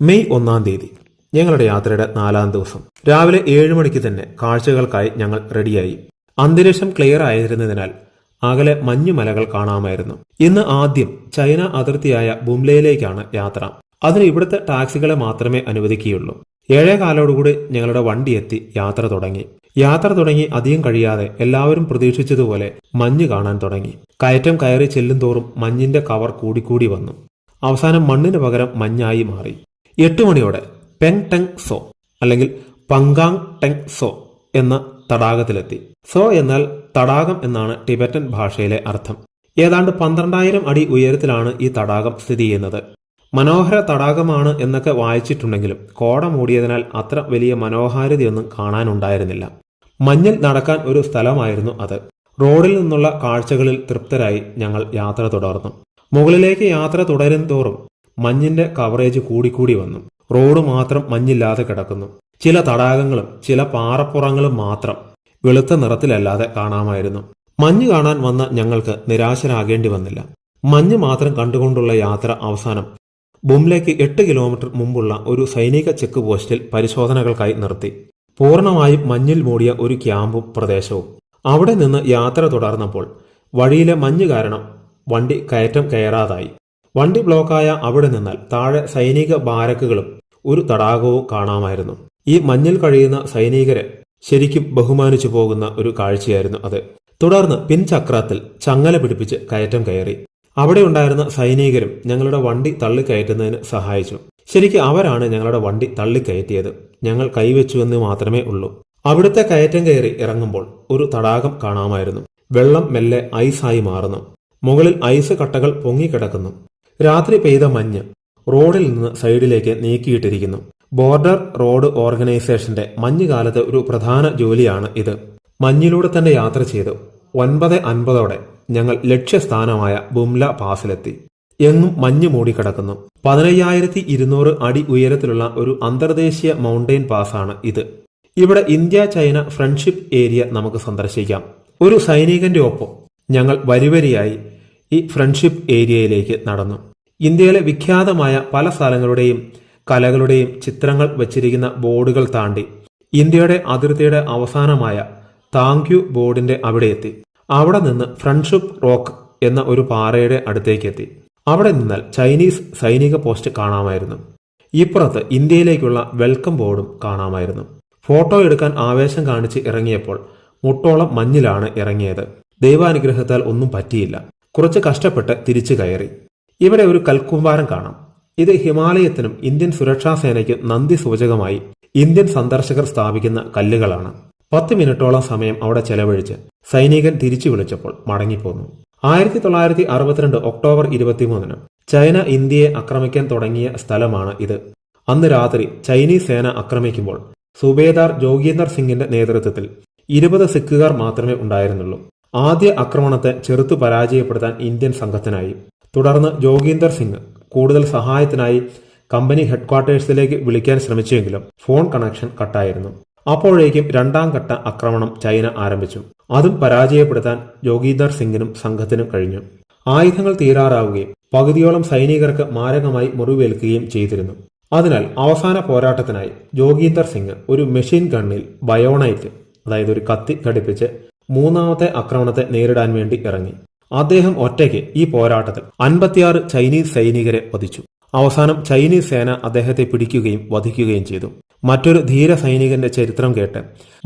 മെയ് 1-ാം തീയതി ഞങ്ങളുടെ യാത്രയുടെ 4-ാം ദിവസം രാവിലെ 7 മണിക്ക് തന്നെ കാഴ്ചകൾക്കായി ഞങ്ങൾ റെഡിയായി. അന്തരീക്ഷം ക്ലിയർ ആയിരുന്നതിനാൽ അകലെ മഞ്ഞുമലകൾ കാണാമായിരുന്നു. ഇന്ന് ആദ്യം ചൈന അതിർത്തിയായ ബുംലയിലേക്കാണ് യാത്ര. അതിന് ഇവിടുത്തെ ടാക്സികളെ മാത്രമേ അനുവദിക്കുകയുള്ളൂ. 7:15 ഞങ്ങളുടെ വണ്ടി എത്തി യാത്ര തുടങ്ങി അധികം കഴിയാതെ എല്ലാവരും പ്രതീക്ഷിച്ചതുപോലെ മഞ്ഞ് കാണാൻ തുടങ്ങി. കയറ്റം കയറി ചെല്ലുന്തോറും മഞ്ഞിന്റെ കവർ കൂടിക്കൂടി വന്നു. അവസാനം മണ്ണിന് പകരം മഞ്ഞായി മാറി. 8 മണിയോടെ പെങ് ടെങ് സോ അല്ലെങ്കിൽ പങ്കാങ് ടെങ് സോ എന്ന തടാകത്തിലെത്തി. സോ എന്നാൽ തടാകം എന്നാണ് ടിബറ്റൻ ഭാഷയിലെ അർത്ഥം. ഏതാണ്ട് 12,000 അടി ഉയരത്തിലാണ് ഈ തടാകം സ്ഥിതി ചെയ്യുന്നത്. മനോഹര തടാകമാണ് എന്നൊക്കെ വായിച്ചിട്ടുണ്ടെങ്കിലും കോട മൂടിയതിനാൽ അത്ര വലിയ മനോഹാരിതയൊന്നും കാണാനുണ്ടായിരുന്നില്ല. മഞ്ഞിൽ നടക്കാൻ ഒരു സ്ഥലമായിരുന്നു അത്. റോഡിൽ നിന്നുള്ള കാഴ്ചകളിൽ തൃപ്തരായി ഞങ്ങൾ യാത്ര തുടർന്നു. മുകളിലേക്ക് യാത്ര തുടരും തോറും മഞ്ഞിന്റെ കവറേജ് കൂടിക്കൂടി വന്നു. റോഡ് മാത്രം മഞ്ഞില്ലാതെ കിടക്കുന്നു. ചില തടാകങ്ങളും ചില പാറപ്പുറങ്ങളും മാത്രം വെളുത്ത നിറത്തിലല്ലാതെ കാണാമായിരുന്നു. മഞ്ഞ് കാണാൻ വന്ന ഞങ്ങൾക്ക് നിരാശരാകേണ്ടി വന്നില്ല. മഞ്ഞ് മാത്രം കണ്ടുകൊണ്ടുള്ള യാത്ര അവസാനം ബുംലയ്ക്ക് 8 കിലോമീറ്റർ മുമ്പുള്ള ഒരു സൈനിക ചെക്ക് പോസ്റ്റിൽ പരിശോധനകൾക്കായി നിർത്തി. പൂർണ്ണമായും മഞ്ഞിൽ മൂടിയ ഒരു ക്യാമ്പും പ്രദേശവും. അവിടെ നിന്ന് യാത്ര തുടർന്നപ്പോൾ വഴിയിലെ മഞ്ഞ് കാരണം വണ്ടി കയറ്റം കയറാതായി. വണ്ടി ബ്ലോക്കായ അവിടെ നിന്നാൽ താഴെ സൈനിക ബാരക്കുകളും ഒരു തടാകവും കാണാമായിരുന്നു. ഈ മഞ്ഞിൽ കഴിയുന്ന സൈനികരെ ശരിക്കും ബഹുമാനിച്ചു പോകുന്ന ഒരു കാഴ്ചയായിരുന്നു അത്. തുടർന്ന് പിൻചക്രത്തിൽ ചങ്ങല പിടിപ്പിച്ച് കയറ്റം കയറി. അവിടെ ഉണ്ടായിരുന്ന സൈനികരും ഞങ്ങളുടെ വണ്ടി തള്ളിക്കയറ്റുന്നതിന് സഹായിച്ചു. ശരിക്കും അവരാണ് ഞങ്ങളുടെ വണ്ടി തള്ളിക്കയറ്റിയത്. ഞങ്ങൾ കൈവച്ചുവെന്ന് മാത്രമേ ഉള്ളൂ. അവിടുത്തെ കയറ്റം കയറി ഇറങ്ങുമ്പോൾ ഒരു തടാകം കാണാമായിരുന്നു. വെള്ളം മെല്ലെ ഐസായി മാറുന്നു. മുകളിൽ ഐസ് കട്ടകൾ പൊങ്ങിക്കിടക്കുന്നു. രാത്രി പെയ്ത മഞ്ഞ് റോഡിൽ നിന്ന് സൈഡിലേക്ക് നീക്കിയിട്ടിരിക്കുന്നു. ബോർഡർ റോഡ് ഓർഗനൈസേഷന്റെ മഞ്ഞുകാലത്തെ ഒരു പ്രധാന ജോലിയാണ് ഇത്. മഞ്ഞിലൂടെ തന്നെ യാത്ര ചെയ്ത് 9:50 ഞങ്ങൾ ലക്ഷ്യസ്ഥാനമായ ബുംല പാസിലെത്തി. എങ്ങും മഞ്ഞ് മൂടിക്കിടക്കുന്നു. 15,200 അടി ഉയരത്തിലുള്ള ഒരു അന്തർദേശീയ മൗണ്ടെയിൻ പാസാണ് ഇത്. ഇവിടെ ഇന്ത്യ ചൈന ഫ്രണ്ട്ഷിപ്പ് ഏരിയ നമുക്ക് സന്ദർശിക്കാം. ഒരു സൈനികന്റെ ഒപ്പം ഞങ്ങൾ വരിവരിയായി ഈ ഫ്രണ്ട്ഷിപ്പ് ഏരിയയിലേക്ക് നടന്നു. ഇന്ത്യയിലെ വിഖ്യാതമായ പല സ്ഥലങ്ങളുടെയും കലകളുടെയും ചിത്രങ്ങൾ വച്ചിരിക്കുന്ന ബോർഡുകൾ താണ്ടി ഇന്ത്യയുടെ അതിർത്തിയുടെ അവസാനമായ താങ്ക് യു ബോർഡിന്റെ അവിടെ എത്തി. അവിടെ നിന്ന് ഫ്രണ്ട്ഷിപ്പ് റോക്ക് എന്ന ഒരു പാറയുടെ അടുത്തേക്കെത്തി. അവിടെ നിന്നാൽ ചൈനീസ് സൈനിക പോസ്റ്റ് കാണാമായിരുന്നു. ഇപ്പുറത്ത് ഇന്ത്യയിലേക്കുള്ള വെൽക്കം ബോർഡും കാണാമായിരുന്നു. ഫോട്ടോ എടുക്കാൻ ആവേശം കാണിച്ച് ഇറങ്ങിയപ്പോൾ മുട്ടോളം മഞ്ഞിലാണ് ഇറങ്ങിയത്. ദൈവാനുഗ്രഹത്താൽ ഒന്നും പറ്റിയില്ല. കുറച്ച് കഷ്ടപ്പെട്ട് തിരിച്ചു കയറി. ഇവിടെ ഒരു കൽക്കുമ്പാരം കാണാം. ഇത് ഹിമാലയത്തിനും ഇന്ത്യൻ സുരക്ഷാ സേനയ്ക്കും നന്ദി സൂചകമായി ഇന്ത്യൻ സന്ദർശകർ സ്ഥാപിക്കുന്ന കല്ലുകളാണ്. 10 മിനിറ്റോളം സമയം അവിടെ ചെലവഴിച്ച് സൈനികൻ തിരിച്ചു വിളിച്ചപ്പോൾ മടങ്ങിപ്പോന്നു. 1962 ഒക്ടോബർ 23 ചൈന ഇന്ത്യയെ ആക്രമിക്കാൻ തുടങ്ങിയ സ്ഥലമാണ് ഇത്. അന്ന് രാത്രി ചൈനീസ് സേന ആക്രമിക്കുമ്പോൾ സുബേദാർ ജോഗീന്ദർ സിംഗിന്റെ നേതൃത്വത്തിൽ 20 സിഖുകാർ മാത്രമേ ഉണ്ടായിരുന്നുള്ളൂ. ആദ്യ ആക്രമണത്തെ ചെറുത്തു പരാജയപ്പെടുത്താൻ ഇന്ത്യൻ സംഘത്തിനായി. തുടർന്ന് ജോഗീന്ദർ സിംഗ് കൂടുതൽ സഹായത്തിനായി കമ്പനി ഹെഡ്ക്വാർട്ടേഴ്സിലേക്ക് വിളിക്കാൻ ശ്രമിച്ചുവെങ്കിലും ഫോൺ കണക്ഷൻ കട്ടായിരുന്നു. അപ്പോഴേക്കും 2ാം ഘട്ട ആക്രമണം ചൈന ആരംഭിച്ചു. അതും പരാജയപ്പെടുത്താൻ ജോഗീന്ദർ സിംഗിനും സംഘത്തിനും കഴിഞ്ഞു. ആയുധങ്ങൾ തീരാറാവുകയും പകുതിയോളം സൈനികർക്ക് മാരകമായി മുറിവേൽക്കുകയും ചെയ്തിരുന്നു. അതിനാൽ അവസാന പോരാട്ടത്തിനായി ജോഗീന്ദർ സിംഗ് ഒരു മെഷീൻ ഗണ്ണിൽ ബയോണൈറ്റ്, അതായത് ഒരു കത്തി ഘടിപ്പിച്ച് 3ാമത്തെ ആക്രമണത്തെ നേരിടാൻ വേണ്ടി ഇറങ്ങി. അദ്ദേഹം ഒറ്റയ്ക്ക് ഈ പോരാട്ടത്തിൽ 56 ചൈനീസ് സൈനികരെ വധിച്ചു. അവസാനം ചൈനീസ് സേന അദ്ദേഹത്തെ പിടിക്കുകയും വധിക്കുകയും ചെയ്തു. മറ്റൊരു ധീര സൈനികന്റെ ചരിത്രം കേട്ട്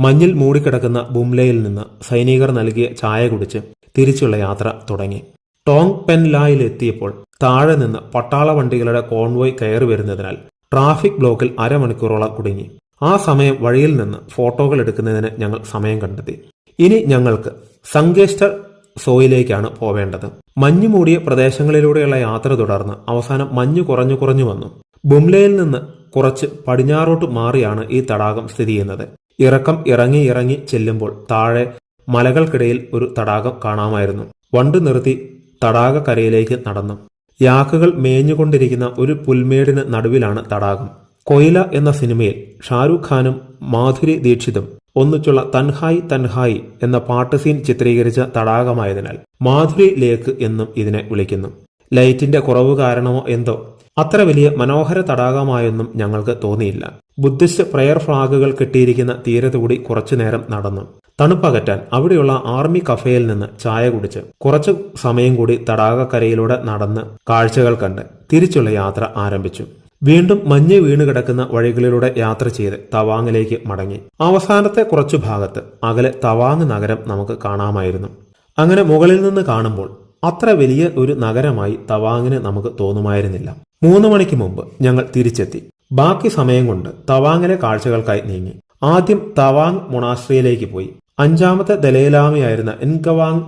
മഞ്ഞിൽ മൂടിക്കിടക്കുന്ന ബുംലയിൽ നിന്ന് സൈനികർ നൽകിയ ചായ കുടിച്ച് തിരിച്ചുള്ള യാത്ര തുടങ്ങി. ടോങ് പെൻലായിലെത്തിയപ്പോൾ താഴെ നിന്ന് പട്ടാള വണ്ടികളുടെ കോൺവോയ് കയറി വരുന്നതിനാൽ ട്രാഫിക് ബ്ലോക്കിൽ അരമണിക്കൂറോളം കുടുങ്ങി. ആ സമയം വഴിയിൽ നിന്ന് ഫോട്ടോകൾ എടുക്കുന്നതിന് ഞങ്ങൾ സമയം കണ്ടെത്തി. ഇനി ഞങ്ങൾക്ക് സംഗേസ്റ്റർ സോയിലേക്കാണ് പോവേണ്ടത്. മഞ്ഞു മൂടിയ പ്രദേശങ്ങളിലൂടെയുള്ള യാത്ര തുടർന്ന് അവസാനം മഞ്ഞു കുറഞ്ഞു വന്നു. ബുംലയിൽ നിന്ന് കുറച്ച് പടിഞ്ഞാറോട്ട് മാറിയാണ് ഈ തടാകം സ്ഥിതി ചെയ്യുന്നത്. ഇറക്കം ഇറങ്ങി ചെല്ലുമ്പോൾ താഴെ മലകൾക്കിടയിൽ ഒരു തടാകം കാണാമായിരുന്നു. വണ്ടി നിർത്തി തടാകക്കരയിലേക്ക് നടന്നു. യാക്കുകൾ മേഞ്ഞുകൊണ്ടിരിക്കുന്ന ഒരു പുൽമേടിന് നടുവിലാണ് തടാകം. കൊയില എന്ന സിനിമയിൽ ഷാരൂഖ് ഖാനും മാധുരി ദീക്ഷിതും ഒന്നിച്ചുള്ള തൻഹായ് തൻഹായ് എന്ന പാട്ട് സീൻ ചിത്രീകരിച്ച തടാകമായതിനാൽ മാധുരി ലേക്ക് എന്നും ഇതിനെ വിളിക്കുന്നു. ലൈറ്റിന്റെ കുറവ് കാരണമോ എന്തോ അത്ര വലിയ മനോഹര തടാകമായൊന്നും ഞങ്ങൾക്ക് തോന്നിയില്ല. ബുദ്ധിസ്റ്റ് പ്രയർ ഫ്ലാഗുകൾ കെട്ടിയിരിക്കുന്ന തീരത്തുകൂടി കുറച്ചുനേരം നടന്നു. തണുപ്പകറ്റാൻ അവിടെയുള്ള ആർമി കഫേയിൽ നിന്ന് ചായ കുടിച്ച് കുറച്ചു സമയം കൂടി തടാകക്കരയിലൂടെ നടന്ന് കാഴ്ചകൾ കണ്ട് തിരിച്ചുള്ള യാത്ര ആരംഭിച്ചു. വീണ്ടും മഞ്ഞ് വീണ് കിടക്കുന്ന വഴികളിലൂടെ യാത്ര ചെയ്ത് തവാങ്ങിലേക്ക് മടങ്ങി. അവസാനത്തെ കുറച്ചു ഭാഗത്ത് അകലെ തവാങ് നഗരം നമുക്ക് കാണാമായിരുന്നു. അങ്ങനെ മുകളിൽ നിന്ന് കാണുമ്പോൾ അത്ര വലിയ ഒരു നഗരമായി തവാങ്ങിന് നമുക്ക് തോന്നുമായിരുന്നില്ല. 3 മണിക്ക് മുമ്പ് ഞങ്ങൾ തിരിച്ചെത്തി. ബാക്കി സമയം കൊണ്ട് തവാങ്ങിലെ കാഴ്ചകൾക്കായി നീങ്ങി. ആദ്യം തവാങ് മൊണാസ്ട്രിയിലേക്ക് പോയി. 5ാമത്തെ ദലൈലാമയായിരുന്ന എൻഗവാങ്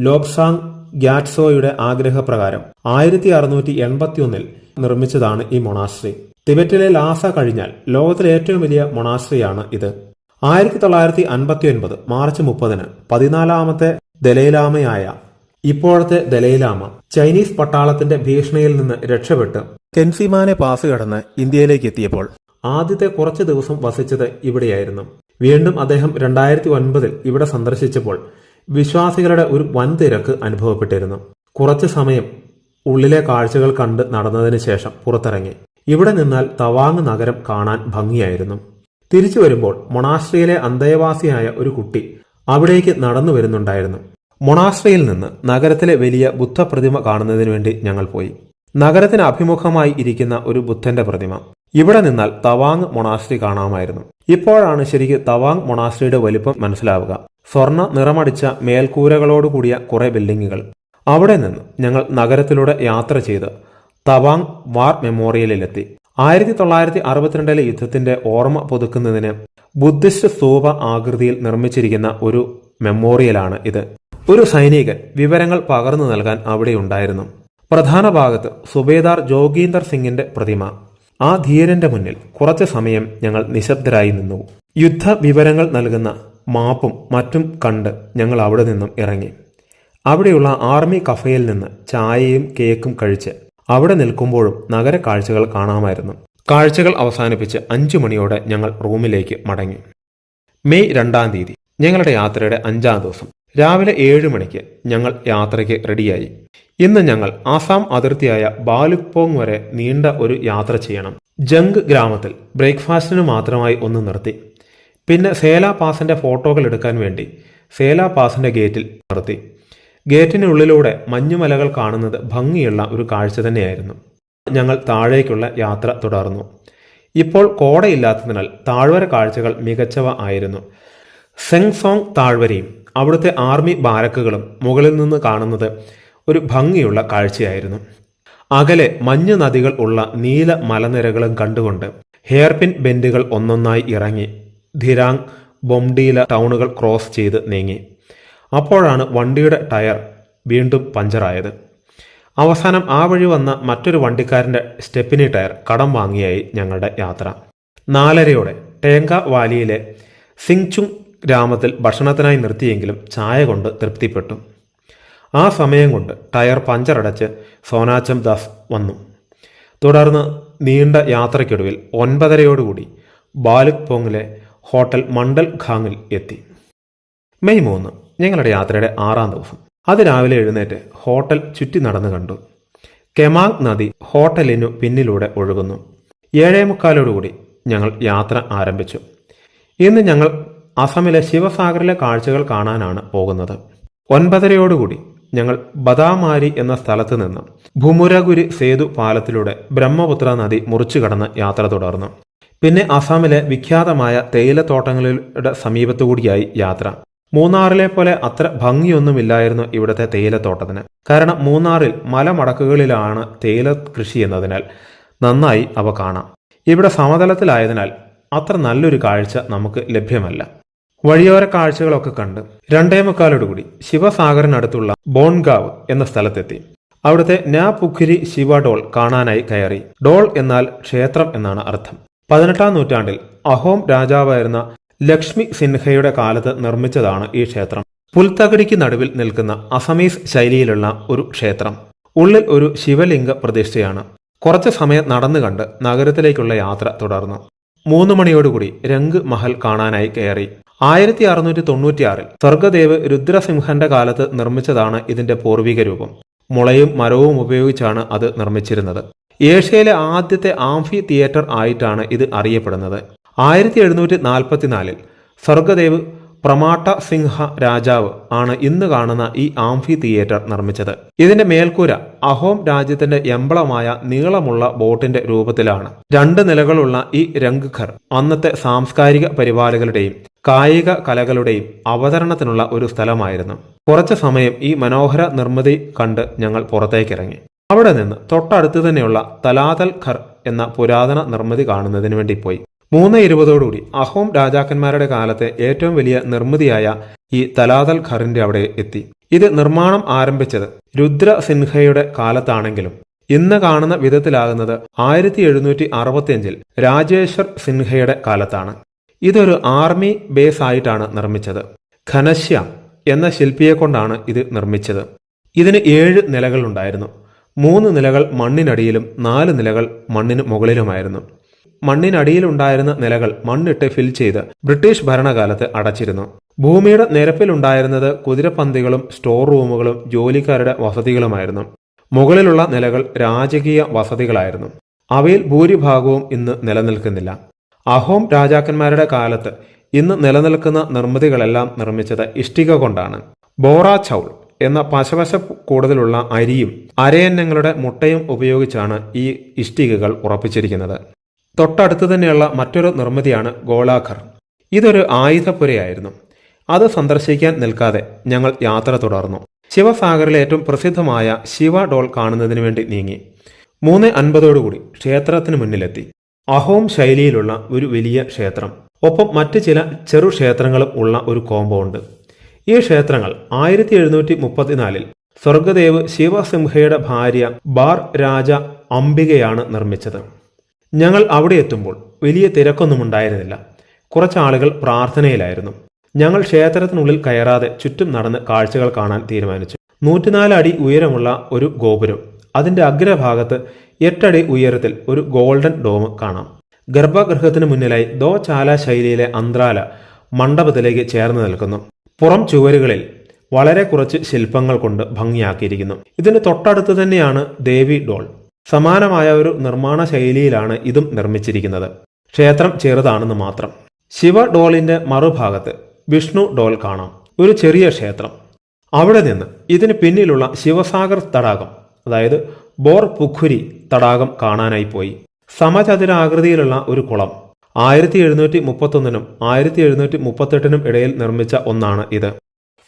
ലോബ്സാങ് ഗ്യാറ്റ്സോയുടെ ആഗ്രഹപ്രകാരം 1681 നിർമ്മിച്ചതാണ് ഈ മൊണാസ്ട്രി. തിബറ്റിലെ ലാസ കഴിഞ്ഞാൽ ലോകത്തിലെ ഏറ്റവും വലിയ മൊണാസ്ട്രിയാണ് ഇത്. 1959 മാർച്ച് 30 14ാമത്തെ ദലൈലാമയായ ഇപ്പോഴത്തെ ദലൈലാമ ചൈനീസ് പട്ടാളത്തിന്റെ ഭീഷണിയിൽ നിന്ന് രക്ഷപ്പെട്ട് കെൻസിമാനെ പാസ് കടന്ന് ഇന്ത്യയിലേക്ക് എത്തിയപ്പോൾ ആദ്യത്തെ കുറച്ചു ദിവസം വസിച്ചത് ഇവിടെയായിരുന്നു. വീണ്ടും അദ്ദേഹം 2009 ഇവിടെ സന്ദർശിച്ചപ്പോൾ വിശ്വാസികളുടെ ഒരു വൻ തിരക്ക് അനുഭവപ്പെട്ടിരുന്നു. കുറച്ചു സമയം ഉള്ളിലെ കാഴ്ചകൾ കണ്ട് നടന്നതിന് ശേഷം പുറത്തിറങ്ങി. ഇവിടെ നിന്നാൽ തവാങ് നഗരം കാണാൻ ഭംഗിയായിരുന്നു. തിരിച്ചു വരുമ്പോൾ മൊണാസ്ട്രിയിലെ അന്തേവാസിയായ ഒരു കുട്ടി അവിടേക്ക് നടന്നു വരുന്നുണ്ടായിരുന്നു. മൊണാസ്ട്രിയിൽ നിന്ന് നഗരത്തിലെ വലിയ ബുദ്ധപ്രതിമ കാണുന്നതിന് വേണ്ടി ഞങ്ങൾ പോയി. നഗരത്തിന് അഭിമുഖമായി ഇരിക്കുന്ന ഒരു ബുദ്ധന്റെ പ്രതിമ. ഇവിടെ നിന്നാൽ തവാങ് മൊണാസ്ട്രി കാണാമായിരുന്നു. ഇപ്പോഴാണ് ശരിക്ക് തവാങ് മൊണാസ്ട്രിയുടെ വലിപ്പം മനസ്സിലാവുക. സ്വർണ്ണ നിറമടിച്ച മേൽക്കൂരകളോടുകൂടിയ കുറെ ബിൽഡിങ്ങുകൾ. അവിടെ നിന്ന് ഞങ്ങൾ നഗരത്തിലൂടെ യാത്ര ചെയ്ത് തവാങ് വാർ മെമ്മോറിയലിലെത്തി. 1962 യുദ്ധത്തിന്റെ ഓർമ്മ പുതുക്കുന്നതിന് ബുദ്ധിസ്റ്റ് സ്തൂപ ആകൃതിയിൽ നിർമ്മിച്ചിരിക്കുന്ന ഒരു മെമ്മോറിയലാണ് ഇത്. ഒരു സൈനികൻ വിവരങ്ങൾ പകർന്നു നൽകാൻ അവിടെ ഉണ്ടായിരുന്നു. പ്രധാന ഭാഗത്ത് സുബേദാർ ജോഗീന്ദർ സിംഗിന്റെ പ്രതിമ. ആ ധീരന്റെ മുന്നിൽ കുറച്ചു സമയം ഞങ്ങൾ നിശബ്ദരായി നിന്നു. യുദ്ധ വിവരങ്ങൾ നൽകുന്ന മാപ്പും മറ്റും കണ്ട് ഞങ്ങൾ അവിടെ നിന്നും ഇറങ്ങി. അവിടെയുള്ള ആർമി കഫേയിൽ നിന്ന് ചായയും കേക്കും കഴിച്ച് അവിടെ നിൽക്കുമ്പോഴും നഗര കാഴ്ചകൾ കാണാമായിരുന്നു. കാഴ്ചകൾ അവസാനിപ്പിച്ച് 5 മണിയോടെ ഞങ്ങൾ റൂമിലേക്ക് മടങ്ങി. മെയ് 2-ാം തീയതി ഞങ്ങളുടെ യാത്രയുടെ 5-ാം ദിവസം രാവിലെ 7 മണിക്ക് ഞങ്ങൾ യാത്രയ്ക്ക് റെഡിയായി. ഇന്ന് ഞങ്ങൾ ആസാം അതിർത്തിയായ ബാലുക്പോങ് വരെ നീണ്ട ഒരു യാത്ര ചെയ്യണം. ജംഗ് ഗ്രാമത്തിൽ ബ്രേക്ക്ഫാസ്റ്റിന് മാത്രമായി ഒന്ന് നിർത്തി. പിന്നെ സേല പാസിന്റെ ഫോട്ടോകൾ എടുക്കാൻ വേണ്ടി സേല പാസിന്റെ ഗേറ്റിൽ നിർത്തി. ഗേറ്റിനുള്ളിലൂടെ മഞ്ഞുമലകൾ കാണുന്നത് ഭംഗിയുള്ള ഒരു കാഴ്ച തന്നെയായിരുന്നു. ഞങ്ങൾ താഴേക്കുള്ള യാത്ര തുടർന്നു. ഇപ്പോൾ കോടയില്ലാത്തതിനാൽ താഴ്വര കാഴ്ചകൾ മികച്ചവ ആയിരുന്നു. സെങ്സോങ് താഴ്വരയും അവിടുത്തെ ആർമി ബാരക്കുകളും മുകളിൽ നിന്ന് കാണുന്നത് ഒരു ഭംഗിയുള്ള കാഴ്ചയായിരുന്നു. അകലെ മഞ്ഞു നദികൾ ഉള്ള നീല മലനിരകളും കണ്ടുകൊണ്ട് ഹെയർപിൻ ബെൻഡുകൾ ഒന്നൊന്നായി ഇറങ്ങി ധിരാങ് ബൊംഡീല ടൗണുകൾ ക്രോസ് ചെയ്ത് നീങ്ങി. അപ്പോഴാണ് വണ്ടിയുടെ ടയർ വീണ്ടും പഞ്ചറായത്. അവസാനം ആ വഴി വന്ന മറ്റൊരു വണ്ടിക്കാരന്റെ സ്റ്റെപ്പിനി ടയർ കടം വാങ്ങിയായി ഞങ്ങളുടെ യാത്ര. 4:30 ടേങ്ക വാലിയിലെ സിങ്ചുങ് ഗ്രാമത്തിൽ ഭക്ഷണത്തിനായി നിർത്തിയെങ്കിലും ചായ കൊണ്ട് തൃപ്തിപ്പെട്ടു. ആ സമയം കൊണ്ട് ടയർ പഞ്ചറടച്ച് സോനാച്ചം ദാസ് വന്നു. തുടർന്ന് നീണ്ട യാത്രയ്ക്കൊടുവിൽ 9:30 ബാലുക്പോങ്ങിലെ ഹോട്ടൽ മണ്ഡൽ ഖാങ്ങിൽ എത്തി. മെയ് 3 ഞങ്ങളുടെ യാത്രയുടെ 6-ാം ദിവസം. അതിരാവിലെ എഴുന്നേറ്റ് ഹോട്ടൽ ചുറ്റി നടന്നു കണ്ടു. കെമാങ് നദി ഹോട്ടലിനു പിന്നിലൂടെ ഒഴുകുന്നു. 7:45 ഞങ്ങൾ യാത്ര ആരംഭിച്ചു. ഇന്ന് ഞങ്ങൾ അസമിലെ ശിവസാഗറിലെ കാഴ്ചകൾ കാണാനാണ് പോകുന്നത്. 9:30 ഞങ്ങൾ ബദാമാരി എന്ന സ്ഥലത്ത് നിന്ന് ഭുമുരഗുരി സേതു പാലത്തിലൂടെ ബ്രഹ്മപുത്ര നദി മുറിച്ചു കടന്ന് യാത്ര തുടർന്നു. പിന്നെ അസാമിലെ വിഖ്യാതമായ തേയിലത്തോട്ടങ്ങളുടെ സമീപത്തുകൂടിയായി യാത്ര. മൂന്നാറിലെ പോലെ അത്ര ഭംഗിയൊന്നുമില്ലായിരുന്നു ഇവിടുത്തെ തേയിലത്തോട്ടത്തിന്. കാരണം മൂന്നാറിൽ മലമടക്കുകളിലാണ് തേയില കൃഷി എന്നതിനാൽ നന്നായി അവ കാണാം. ഇവിടെ സമതലത്തിലായതിനാൽ അത്ര നല്ലൊരു കാഴ്ച നമുക്ക് ലഭ്യമല്ല. വഴിയോര കാഴ്ചകളൊക്കെ കണ്ട് 2:45 ശിവസാഗറിനടുത്തുള്ള ബോൺഗാവ് എന്ന സ്ഥലത്തെത്തി. അവിടുത്തെ നാപുഖിരി ശിവ ഡോൾ കാണാനായി കയറി. ഡോൾ എന്നാൽ ക്ഷേത്രം എന്നാണ് അർത്ഥം. 18-ാം നൂറ്റാണ്ടിൽ അഹോം രാജാവായിരുന്ന ലക്ഷ്മി സിൻഹയുടെ കാലത്ത് നിർമ്മിച്ചതാണ് ഈ ക്ഷേത്രം. പുൽത്തകടിക്ക് നടുവിൽ നിൽക്കുന്ന അസമീസ് ശൈലിയിലുള്ള ഒരു ക്ഷേത്രം. ഉള്ളിൽ ഒരു ശിവലിംഗ പ്രതിഷ്ഠയാണ്. കുറച്ചു സമയം നടന്നു കണ്ട് നഗരത്തിലേക്കുള്ള യാത്ര തുടർന്നു. 3 മണിയോടുകൂടി രംഗ് മഹൽ കാണാനായി കയറി. 1696 സ്വർഗദേവ് രുദ്രസിംഹന്റെ കാലത്ത് നിർമ്മിച്ചതാണ് ഇതിന്റെ പൂർവിക രൂപം. മുളയും മരവും ഉപയോഗിച്ചാണ് അത് നിർമ്മിച്ചിരുന്നത്. ഏഷ്യയിലെ ആദ്യത്തെ ആംഫി തിയേറ്റർ ആയിട്ടാണ് ഇത് അറിയപ്പെടുന്നത്. 1744 സ്വർഗദേവ് പ്രമാട്ട സിംഹ രാജാവ് ആണ് ഇന്ന് കാണുന്ന ഈ ആംഫി തിയേറ്റർ നിർമ്മിച്ചത്. ഇതിന്റെ മേൽക്കൂര അഹോം രാജ്യത്തിന്റെ എംബ്ലമായ നീളമുള്ള ബോട്ടിന്റെ രൂപത്തിലാണ്. 2 നിലകളുള്ള ഈ രംഗ്ഘർ അന്നത്തെ സാംസ്കാരിക പരിപാടികളുടെയും കായിക കലകളുടെയും അവതരണത്തിനുള്ള ഒരു സ്ഥലമായിരുന്നു. കുറച്ചു സമയം ഈ മനോഹര നിർമ്മിതി കണ്ട് ഞങ്ങൾ പുറത്തേക്കിറങ്ങി. അവിടെ നിന്ന് തൊട്ടടുത്ത് തന്നെയുള്ള തലാതൽ ഖർ എന്ന പുരാതന നിർമ്മിതി കാണുന്നതിന് വേണ്ടി പോയി. 3:20 അഹോം രാജാക്കന്മാരുടെ കാലത്തെ ഏറ്റവും വലിയ നിർമ്മിതിയായ ഈ തലാതൽ ഖറിന്റെ അവിടെ എത്തി. ഇത് നിർമ്മാണം ആരംഭിച്ചത് രുദ്രസിൻഹയുടെ കാലത്താണെങ്കിലും ഇന്ന് കാണുന്ന വിധത്തിലാകുന്നത് 1765 രാജേശ്വർ സിൻഹയുടെ കാലത്താണ്. ഇതൊരു ആർമി ബേസ് ആയിട്ടാണ് നിർമ്മിച്ചത്. ഘനശ്യാം എന്ന ശില്പിയെ കൊണ്ടാണ് ഇത് നിർമ്മിച്ചത്. ഇതിന് 7 നിലകളുണ്ടായിരുന്നു. 3 നിലകൾ മണ്ണിനടിയിലും 4 നിലകൾ മണ്ണിന് മുകളിലുമായിരുന്നു. മണ്ണിനടിയിലുണ്ടായിരുന്ന നിലകൾ മണ്ണിട്ട് ഫിൽ ചെയ്ത് ബ്രിട്ടീഷ് ഭരണകാലത്ത് അടച്ചിരുന്നു. ഭൂമിയുടെ നിരപ്പിലുണ്ടായിരുന്നത് കുതിരപ്പന്തികളും സ്റ്റോർ റൂമുകളും ജോലിക്കാരുടെ വസതികളുമായിരുന്നു. മുകളിലുള്ള നിലകൾ രാജകീയ വസതികളായിരുന്നു. അവയിൽ ഭൂരിഭാഗവും ഇന്ന് നിലനിൽക്കുന്നില്ല. അഹോം രാജാക്കന്മാരുടെ കാലത്ത് ഇന്ന് നിലനിൽക്കുന്ന നിർമ്മിതികളെല്ലാം നിർമ്മിച്ചത് ഇഷ്ടിക കൊണ്ടാണ്. ബോറ ചൗൾ എന്ന പശവശ കൂടുതലുള്ള അരിയും അരയന്നങ്ങളുടെ മുട്ടയും ഉപയോഗിച്ചാണ് ഈ ഇഷ്ടികകൾ ഉറപ്പിച്ചിരിക്കുന്നത്. തൊട്ടടുത്ത് തന്നെയുള്ള മറ്റൊരു നിർമ്മിതിയാണ് ഗോളാഘർ. ഇതൊരു ആയുധപ്പുരയായിരുന്നു. അത് സന്ദർശിക്കാൻ നിൽക്കാതെ ഞങ്ങൾ യാത്ര തുടർന്നു. ശിവസാഗറിലെ ഏറ്റവും പ്രസിദ്ധമായ ശിവ ഡോൾ കാണുന്നതിന് വേണ്ടി നീങ്ങി. 3:50 ക്ഷേത്രത്തിന് മുന്നിലെത്തി. അഹോം ശൈലിയിലുള്ള ഒരു വലിയ ക്ഷേത്രം, ഒപ്പം മറ്റ് ചില ചെറു ക്ഷേത്രങ്ങളും ഉള്ള ഒരു കോമ്പൗണ്ട്. ഈ ക്ഷേത്രങ്ങൾ 1734 സ്വർഗദേവ് ശിവസിംഹയുടെ ഭാര്യ ബാർ രാജ അംബികയാണ് നിർമ്മിച്ചത്. ഞങ്ങൾ അവിടെ എത്തുമ്പോൾ വലിയ തിരക്കൊന്നും ഉണ്ടായിരുന്നില്ല. കുറച്ചാളുകൾ പ്രാർത്ഥനയിലായിരുന്നു. ഞങ്ങൾ ക്ഷേത്രത്തിനുള്ളിൽ കയറാതെ ചുറ്റും നടന്ന് കാഴ്ചകൾ കാണാൻ തീരുമാനിച്ചു. 104 അടി ഉയരമുള്ള ഒരു ഗോപുരം, അതിന്റെ അഗ്രഭാഗത്ത് 8 അടി ഉയരത്തിൽ ഒരു ഗോൾഡൻ ഡോം കാണാം. ഗർഭഗൃഹത്തിന് മുന്നിലായി ദോ ചാല ശൈലിയിലെ അന്ത്രാല മണ്ഡപത്തിലേക്ക് ചേർന്ന് നിൽക്കുന്നു. പുറം ചുവരുകളിൽ വളരെ കുറച്ച് ശില്പങ്ങൾ കൊണ്ട് ഭംഗിയാക്കിയിരിക്കുന്നു. ഇതിന് തൊട്ടടുത്ത് തന്നെയാണ് ദേവി ഡോൾ. സമാനമായ ഒരു നിർമ്മാണ ശൈലിയിലാണ് ഇതും നിർമ്മിച്ചിരിക്കുന്നത്. ക്ഷേത്രം ചെറുതാണെന്ന് മാത്രം. ശിവ ഡോളിന്റെ മറുഭാഗത്ത് വിഷ്ണു ഡോൾ കാണാം. ഒരു ചെറിയ ക്ഷേത്രം. അവിടെ നിന്ന് ഇതിന് പിന്നിലുള്ള ശിവസാഗർ തടാകം, അതായത് ബോർ പുഖുരി തടാകം കാണാനായി പോയി. സമചതുരാകൃതിയിലുള്ള ഒരു കുളം. 1731 1738 ഇടയിൽ നിർമ്മിച്ച ഒന്നാണ് ഇത്.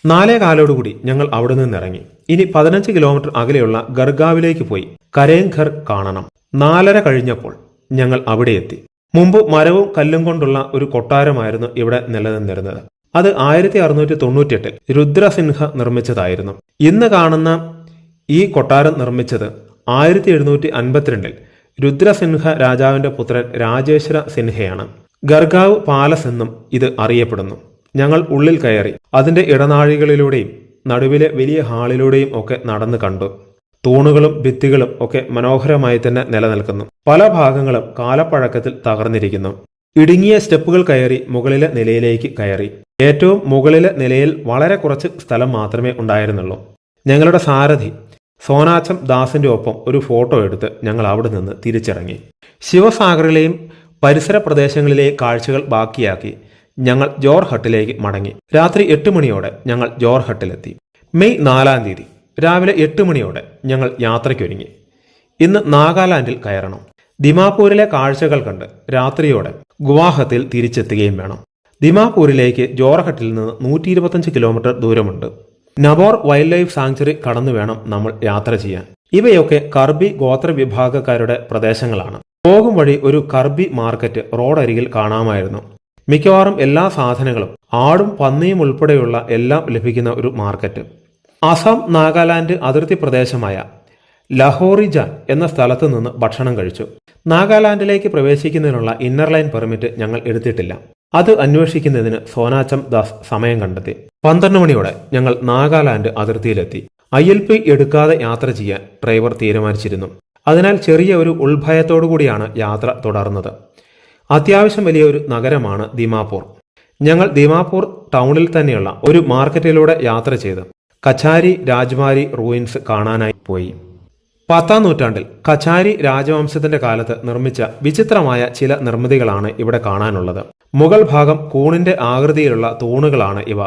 4:15 ഞങ്ങൾ അവിടെ നിന്നിറങ്ങി. ഇനി 15 കിലോമീറ്റർ അകലെയുള്ള ഗർഗാവിലേക്ക് പോയി കരേംഘർ കാണണം. 4:30 കഴിഞ്ഞപ്പോൾ ഞങ്ങൾ അവിടെ എത്തി. മുമ്പ് മരവും കല്ലും കൊണ്ടുള്ള ഒരു കൊട്ടാരമായിരുന്നു ഇവിടെ നിലനിന്നിരുന്നത്. അത് 1698 രുദ്രസിൻഹ നിർമ്മിച്ചതായിരുന്നു. ഇന്ന് കാണുന്ന ഈ കൊട്ടാരം നിർമ്മിച്ചത് 1752 രുദ്രസിൻഹ രാജാവിന്റെ പുത്രൻ രാജേശ്വര സിൻഹയാണ്. ഗർഗാവ് പാലസ് എന്നും ഇത് അറിയപ്പെടുന്നു. ഞങ്ങൾ ഉള്ളിൽ കയറി അതിന്റെ ഇടനാഴികളിലൂടെയും നടുവിലെ വലിയ ഹാളിലൂടെയും ഒക്കെ നടന്നു കണ്ടു. തൂണുകളും ഭിത്തികളും ഒക്കെ മനോഹരമായി തന്നെ നിലനിൽക്കുന്നു. പല ഭാഗങ്ങളും കാലപ്പഴക്കത്തിൽ തകർന്നിരിക്കുന്നു. ഇടുങ്ങിയ സ്റ്റെപ്പുകൾ കയറി മുകളിലെ നിലയിലേക്ക് കയറി. ഏറ്റവും മുകളിലെ നിലയിൽ വളരെ കുറച്ച് സ്ഥലം മാത്രമേ ഉണ്ടായിരുന്നുള്ളൂ. ഞങ്ങളുടെ സാരഥി സോനാച്ചം ദാസിന്റെ ഒപ്പം ഒരു ഫോട്ടോ എടുത്ത് ഞങ്ങൾ അവിടെ നിന്ന് തിരിച്ചിറങ്ങി. ശിവസാഗറിലെയും പരിസര പ്രദേശങ്ങളിലെ കാഴ്ചകൾ ബാക്കിയാക്കി ഞങ്ങൾ ജോർഹട്ടിലേക്ക് മടങ്ങി. രാത്രി 8 മണിയോടെ ഞങ്ങൾ ജോർഹട്ടിലെത്തി. മെയ് 4 രാവിലെ 8 മണിയോടെ ഞങ്ങൾ യാത്രയ്ക്കൊരുങ്ങി. ഇന്ന് നാഗാലാൻഡിൽ കയറണം. ദിമാപൂരിലെ കാഴ്ചകൾ കണ്ട് രാത്രിയോടെ ഗുവാഹത്തിയിൽ തിരിച്ചെത്തുകയും വേണം. ദിമാപൂരിലേക്ക് ജോർഹട്ടിൽ നിന്ന് 125 കിലോമീറ്റർ ദൂരമുണ്ട്. നബോർ വൈൽഡ് ലൈഫ് സാങ്ച്വറി കടന്നു വേണം നമ്മൾ യാത്ര ചെയ്യാൻ. ഇവയൊക്കെ കർബി ഗോത്ര വിഭാഗക്കാരുടെ പ്രദേശങ്ങളാണ്. പോകും വഴി ഒരു കർബി മാർക്കറ്റ് റോഡരികിൽ കാണാമായിരുന്നു. മിക്കവാറും എല്ലാ സാധനങ്ങളും, ആടും പന്നിയും ഉൾപ്പെടെയുള്ള എല്ലാം ലഭിക്കുന്ന ഒരു മാർക്കറ്റ്. അസം നാഗാലാൻഡ് അതിർത്തി പ്രദേശമായ ലഹോറിജാൻ എന്ന സ്ഥലത്ത് നിന്ന് ഭക്ഷണം കഴിച്ചു. നാഗാലാൻഡിലേക്ക് പ്രവേശിക്കുന്നതിനുള്ള ഇന്നർ ലൈൻ പെർമിറ്റ് ഞങ്ങൾ എടുത്തിട്ടില്ല. അത് അന്വേഷിക്കുന്നതിന് സോനാച്ചം ദാസ് സമയം കണ്ടെത്തി. 12 മണിയോടെ ഞങ്ങൾ നാഗാലാൻഡ് അതിർത്തിയിലെത്തി. ILP എടുക്കാതെ യാത്ര ചെയ്യാൻ ഡ്രൈവർ തീരുമാനിച്ചിരുന്നു. അതിനാൽ ചെറിയ ഒരു ഉൾഭയത്തോടു കൂടിയാണ് യാത്ര തുടർന്നത്. അത്യാവശ്യം വലിയ ഒരു നഗരമാണ് ദിമാപൂർ. ഞങ്ങൾ ദിമാപൂർ ടൗണിൽ തന്നെയുള്ള ഒരു മാർക്കറ്റിലൂടെ യാത്ര ചെയ്ത് കച്ചാരി രാജ്മാരി റൂയിൻസ് കാണാനായി പോയി. 10-ാം നൂറ്റാണ്ടിൽ കഛാരി രാജവംശത്തിന്റെ കാലത്ത് നിർമ്മിച്ച വിചിത്രമായ ചില നിർമ്മിതികളാണ് ഇവിടെ കാണാനുള്ളത്. മുകൾ ഭാഗം കൂണിന്റെ ആകൃതിയിലുള്ള തൂണുകളാണ് ഇവ.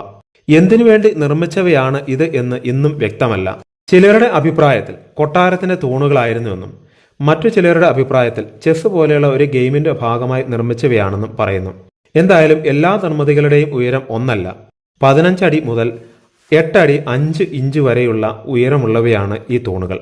എന്തിനു വേണ്ടി നിർമ്മിച്ചവയാണ് ഇത് എന്ന് ഇന്നും വ്യക്തമല്ല. ചിലരുടെ അഭിപ്രായത്തിൽ കൊട്ടാരത്തിന്റെ തൂണുകളായിരുന്നുവെന്നും മറ്റു ചിലരുടെ അഭിപ്രായത്തിൽ ചെസ് പോലെയുള്ള ഒരു ഗെയിമിന്റെ ഭാഗമായി നിർമ്മിച്ചവയാണെന്നും പറയുന്നു. എന്തായാലും എല്ലാ നിർമ്മിതികളുടെയും ഉയരം ഒന്നല്ല. 15 അടി മുതൽ 8 അടി 5 ഇഞ്ച് വരെയുള്ള ഉയരമുള്ളവയാണ് ഈ തൂണുകൾ.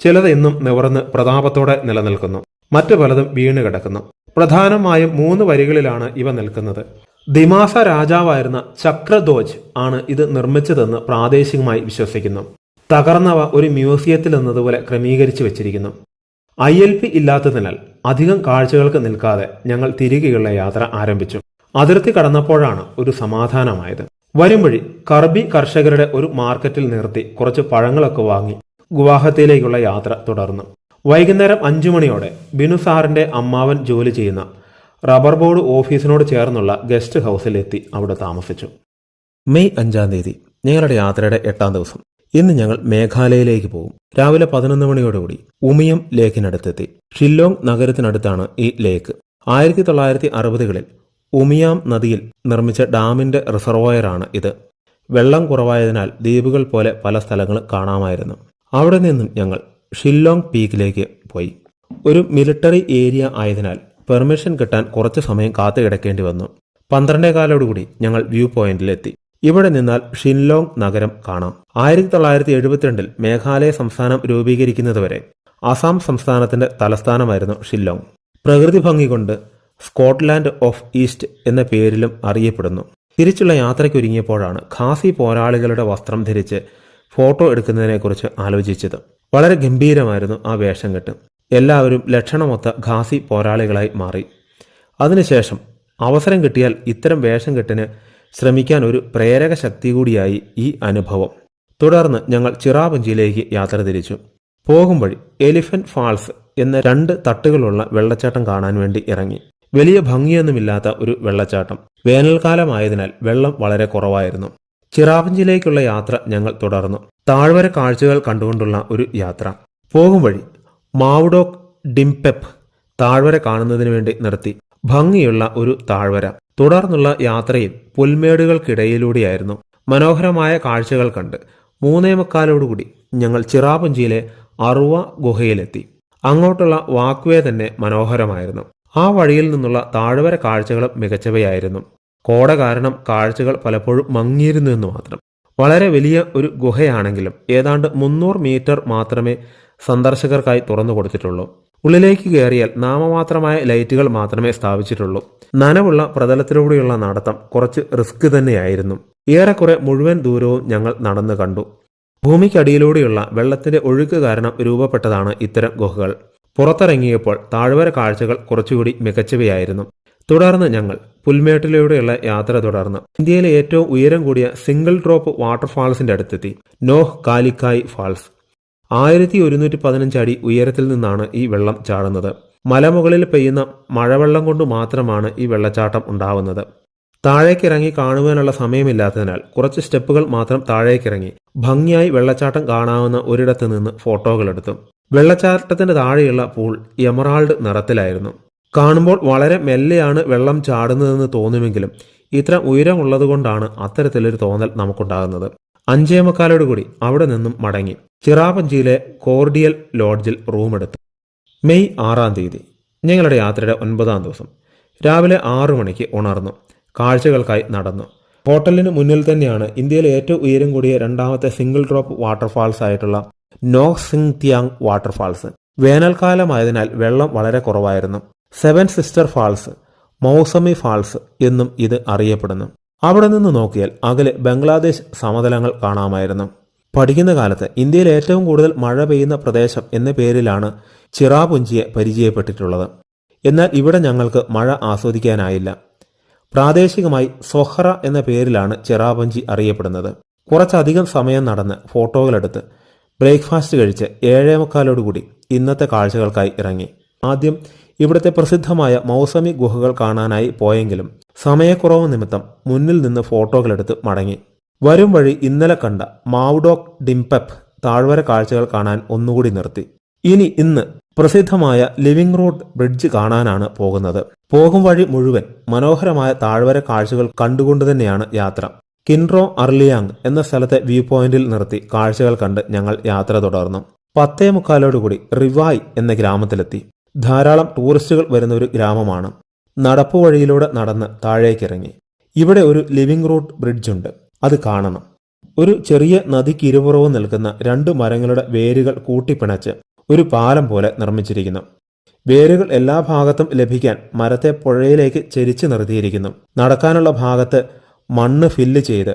ചിലത് ഇന്നും നിവർന്ന് പ്രതാപത്തോടെ നിലനിൽക്കുന്നു, മറ്റു പലതും വീണ് കിടക്കുന്നു. പ്രധാനമായും 3 വരികളിലാണ് ഇവ നിൽക്കുന്നത്. ദിമാസ രാജാവായിരുന്ന ചക്രധ്വജ് ആണ് ഇത് നിർമ്മിച്ചതെന്ന് പ്രാദേശികമായി വിശ്വസിക്കുന്നു. തകർന്നവ ഒരു മ്യൂസിയത്തിൽ എന്നതുപോലെ ക്രമീകരിച്ചു വെച്ചിരിക്കുന്നു. ILP ഇല്ലാത്തതിനാൽ അധികം കാഴ്ചകൾക്ക് നിൽക്കാതെ ഞങ്ങൾ തിരികെയുള്ള യാത്ര ആരംഭിച്ചു. അതിർത്തി കടന്നപ്പോഴാണ് ഒരു സമാധാനമായത്. വരും വഴി കർബി കർഷകരുടെ ഒരു മാർക്കറ്റിൽ നിർത്തി കുറച്ച് പഴങ്ങളൊക്കെ വാങ്ങി ഗുവാഹത്തിയിലേക്കുള്ള യാത്ര തുടർന്നു. വൈകുന്നേരം 5 മണിയോടെ ബിനു സാറിന്റെ അമ്മാവൻ ജോലി ചെയ്യുന്ന റബ്ബർ ബോർഡ് ഓഫീസിനോട് ചേർന്നുള്ള ഗസ്റ്റ് ഹൗസിൽ എത്തി അവിടെ താമസിച്ചു. മെയ് 5-ാം തീയതി ഞങ്ങളുടെ യാത്രയുടെ 8-ാം ദിവസം. ഇന്ന് ഞങ്ങൾ മേഘാലയയിലേക്ക് പോകും. രാവിലെ 11 മണിയോടുകൂടി ഉമിയം ലേക്കിനടുത്തെത്തി. ഷില്ലോങ് നഗരത്തിനടുത്താണ് ഈ ലേക്ക്. 1960-കളിൽ ഉമിയാം നദിയിൽ നിർമ്മിച്ച ഡാമിന്റെ റിസർവോയറാണ് ഇത്. വെള്ളം കുറവായതിനാൽ ദ്വീപുകൾ പോലെ പല സ്ഥലങ്ങളും കാണാമായിരുന്നു. അവിടെ നിന്നും ഞങ്ങൾ ഷില്ലോങ് പീക്കിലേക്ക് പോയി. ഒരു മിലിറ്ററി ഏരിയ ആയതിനാൽ പെർമിഷൻ കിട്ടാൻ കുറച്ച് സമയം കാത്തു കിടക്കേണ്ടി വന്നു. 12:15 ഞങ്ങൾ വ്യൂ പോയിന്റിലെത്തി. ഇവിടെ നിന്നാൽ ഷില്ലോങ് നഗരം കാണാം. 1972-ൽ മേഘാലയ സംസ്ഥാനം രൂപീകരിക്കുന്നതുവരെ അസം സംസ്ഥാനത്തിന്റെ തലസ്ഥാനമായിരുന്നു ഷില്ലോങ്. പ്രകൃതി ഭംഗി കൊണ്ട് സ്കോട്ട്ലാൻഡ് ഓഫ് ഈസ്റ്റ് എന്ന പേരിലും അറിയപ്പെടുന്നു. തിരിച്ചുള്ള യാത്രയ്ക്കൊരുങ്ങിയപ്പോഴാണ് ഖാസി പോരാളികളുടെ വസ്ത്രം ധരിച്ച് ഫോട്ടോ എടുക്കുന്നതിനെക്കുറിച്ച് ആലോചിച്ചത്. വളരെ ഗംഭീരമായിരുന്നു ആ വേഷം കെട്ട്. എല്ലാവരും ലക്ഷണമൊത്ത ഖാസി പോരാളികളായി മാറി. അതിനുശേഷം അവസരം കിട്ടിയാൽ ഇത്തരം വേഷം കെട്ടിന് ശ്രമിക്കാൻ ഒരു പ്രേരക ശക്തി കൂടിയായി ഈ അനുഭവം. തുടർന്ന് ഞങ്ങൾ ചിറാപുഞ്ചിയിലേക്ക് യാത്ര തിരിച്ചു. പോകും വഴി എലിഫന്റ് ഫാൾസ് എന്ന 2 തട്ടുകളുള്ള വെള്ളച്ചാട്ടം കാണാൻ വേണ്ടി ഇറങ്ങി. വലിയ ഭംഗിയൊന്നുമില്ലാത്ത ഒരു വെള്ളച്ചാട്ടം. വേനൽക്കാലമായതിനാൽ വെള്ളം വളരെ കുറവായിരുന്നു. ചിറാപുഞ്ചിയിലേക്കുള്ള യാത്ര ഞങ്ങൾ തുടർന്നു. താഴ്വര കാഴ്ചകൾ കണ്ടുകൊണ്ടുള്ള ഒരു യാത്ര. പോകും വഴി മാവുഡോക് ഡിംപെപ്പ് താഴ്വര കാണുന്നതിന് വേണ്ടി നിർത്തി. ഭംഗിയുള്ള ഒരു താഴ്വര. തുടർന്നുള്ള യാത്രയിൽ പുൽമേടുകൾക്കിടയിലൂടെയായിരുന്നു. മനോഹരമായ കാഴ്ചകൾ കണ്ട് 3:45 ഞങ്ങൾ ചിറാപുഞ്ചിയിലെ അറുവ ഗുഹയിലെത്തി. അങ്ങോട്ടുള്ള വാക്വേ തന്നെ മനോഹരമായിരുന്നു. ആ വഴിയിൽ നിന്നുള്ള താഴ്വര കാഴ്ചകളും മികച്ചവയായിരുന്നു. കോട കാരണം കാഴ്ചകൾ പലപ്പോഴും മങ്ങിയിരുന്നു എന്ന് മാത്രം. വളരെ വലിയ ഒരു ഗുഹയാണെങ്കിലും ഏതാണ്ട് 300 മീറ്റർ മാത്രമേ സന്ദർശകർക്കായി തുറന്നു കൊടുത്തിട്ടുള്ളൂ. ഉള്ളിലേക്ക് കയറിയാൽ നാമമാത്രമായ ലൈറ്റുകൾ മാത്രമേ സ്ഥാപിച്ചിട്ടുള്ളൂ. നനവുള്ള പ്രതലത്തിലൂടെയുള്ള നടത്തം കുറച്ച് റിസ്ക് തന്നെയായിരുന്നു. ഏറെക്കുറെ മുഴുവൻ ദൂരവും ഞങ്ങൾ നടന്നു കണ്ടു. ഭൂമിക്കടിയിലൂടെയുള്ള വെള്ളത്തിന്റെ ഒഴുക്ക് കാരണം രൂപപ്പെട്ടതാണ് ഇത്തരം ഗുഹകൾ. പുറത്തിറങ്ങിയപ്പോൾ താഴ്വര കാഴ്ചകൾ കുറച്ചുകൂടി മികച്ചവയായിരുന്നു. തുടർന്ന് ഞങ്ങൾ പുൽമേട്ടിലൂടെയുള്ള യാത്ര തുടർന്ന് ഇന്ത്യയിലെ ഏറ്റവും ഉയരം കൂടിയ സിംഗിൾ ഡ്രോപ്പ് വാട്ടർഫാൾസിന്റെ അടുത്തെത്തി. നോഹ് കാലിക്കായ് ഫാൾസ്. 1115 അടി ഉയരത്തിൽ നിന്നാണ് ഈ വെള്ളം ചാടുന്നത്. മലമുകളിൽ പെയ്യുന്ന മഴവെള്ളം കൊണ്ട് മാത്രമാണ് ഈ വെള്ളച്ചാട്ടം ഉണ്ടാവുന്നത്. താഴേക്കിറങ്ങി കാണുവാനുള്ള സമയമില്ലാത്തതിനാൽ കുറച്ച് സ്റ്റെപ്പുകൾ മാത്രം താഴേക്കിറങ്ങി ഭംഗിയായി വെള്ളച്ചാട്ടം കാണാവുന്ന ഒരിടത്ത് നിന്ന് ഫോട്ടോകളെടുത്തു. വെള്ളച്ചാട്ടത്തിന്റെ താഴെയുള്ള പൂൾ എമറാൾഡ് നിറത്തിലായിരുന്നു. കാണുമ്പോൾ വളരെ മെല്ലെയാണ് വെള്ളം ചാടുന്നതെന്ന് തോന്നുമെങ്കിലും ഇത്ര ഉയരമുള്ളതുകൊണ്ടാണ് അത്തരത്തിലൊരു തോന്നൽ നമുക്കുണ്ടാകുന്നത്. 5:45 അവിടെ നിന്നും മടങ്ങി ചിറാപുഞ്ചിയിലെ കോർഡിയൽ ലോഡ്ജിൽ റൂമെടുത്തു. മെയ് 6-ാം തീയതി ഞങ്ങളുടെ യാത്രയുടെ 9-ാം ദിവസം. രാവിലെ 6 മണിക്ക് ഉണർന്നു. കാഴ്ചകൾക്കായി നടന്നു. ഹോട്ടലിന് മുന്നിൽ തന്നെയാണ് ഇന്ത്യയിലെ ഏറ്റവും ഉയരം കൂടിയ 2ാമത്തെ സിംഗിൾ ഡ്രോപ്പ് വാട്ടർഫാൾസ് ആയിട്ടുള്ള നോക് സിംഗ് തിയാങ് വാട്ടർഫാൾസ്. വേനൽക്കാലമായതിനാൽ വെള്ളം വളരെ കുറവായിരുന്നു. 7 സിസ്റ്റർ ഫാൾസ്, മൗസമി ഫാൾസ് എന്നും ഇത് അറിയപ്പെടുന്നു. അവിടെ നിന്ന് നോക്കിയാൽ അകലെ ബംഗ്ലാദേശ് സമതലങ്ങൾ കാണാമായിരുന്നു. പഠിക്കുന്ന കാലത്ത് ഇന്ത്യയിൽ ഏറ്റവും കൂടുതൽ മഴ പെയ്യുന്ന പ്രദേശം എന്ന പേരിലാണ് ചിറാപുഞ്ചിയെ പരിചയപ്പെട്ടിട്ടുള്ളത്. എന്നാൽ ഇവിടെ ഞങ്ങൾക്ക് മഴ ആസ്വദിക്കാനായില്ല. പ്രാദേശികമായി സൊഹ്റ എന്ന പേരിലാണ് ചിറാപുഞ്ചി അറിയപ്പെടുന്നത്. കുറച്ചധികം സമയം നടന്ന് ഫോട്ടോകളെടുത്ത് ബ്രേക്ക്ഫാസ്റ്റ് കഴിച്ച് 7:45 ഇന്നത്തെ കാഴ്ചകൾക്കായി ഇറങ്ങി. ആദ്യം ഇവിടുത്തെ പ്രസിദ്ധമായ മൗസമി ഗുഹകൾ കാണാനായി പോയെങ്കിലും സമയക്കുറവ് നിമിത്തം മുന്നിൽ നിന്ന് ഫോട്ടോകളെടുത്ത് മടങ്ങി. വരും വഴി ഇന്നലെ കണ്ട മാവുഡോക് ഡിംപെപ്പ് താഴ്വര കാഴ്ചകൾ കാണാൻ ഒന്നുകൂടി നിർത്തി. ഇന്ന് പ്രസിദ്ധമായ ലിവിംഗ് റോഡ് ബ്രിഡ്ജ് കാണാനാണ് പോകുന്നത്. പോകും വഴി മുഴുവൻ മനോഹരമായ താഴ്വര കാഴ്ചകൾ കണ്ടുകൊണ്ട് തന്നെയാണ് യാത്ര. കിൻറോ അർലിയാങ് എന്ന സ്ഥലത്തെ വ്യൂ പോയിന്റിൽ നിർത്തി കാഴ്ചകൾ കണ്ട് ഞങ്ങൾ യാത്ര തുടർന്നു. 10:45 റിവായ് എന്ന ഗ്രാമത്തിലെത്തി. ധാരാളം ടൂറിസ്റ്റുകൾ വരുന്ന ഒരു ഗ്രാമമാണ്. നടപ്പുവഴിയിലൂടെ നടന്ന് താഴേക്കിറങ്ങി. ഇവിടെ ഒരു ലിവിംഗ് റൂട്ട് ബ്രിഡ്ജ് ഉണ്ട്, അത് കാണണം. ഒരു ചെറിയ നദിക്ക് ഇരുപുറവും നിൽക്കുന്ന 2 മരങ്ങളുടെ വേരുകൾ കൂട്ടിപ്പിണച്ച് ഒരു പാലം പോലെ നിർമ്മിച്ചിരിക്കുന്നു. വേരുകൾ എല്ലാ ഭാഗത്തും ലഭിക്കാൻ മരത്തെ പുഴയിലേക്ക് ചെരിച്ചു നിർത്തിയിരിക്കുന്നു. നടക്കാനുള്ള ഭാഗത്ത് മണ്ണ് ഫില്ല് ചെയ്ത്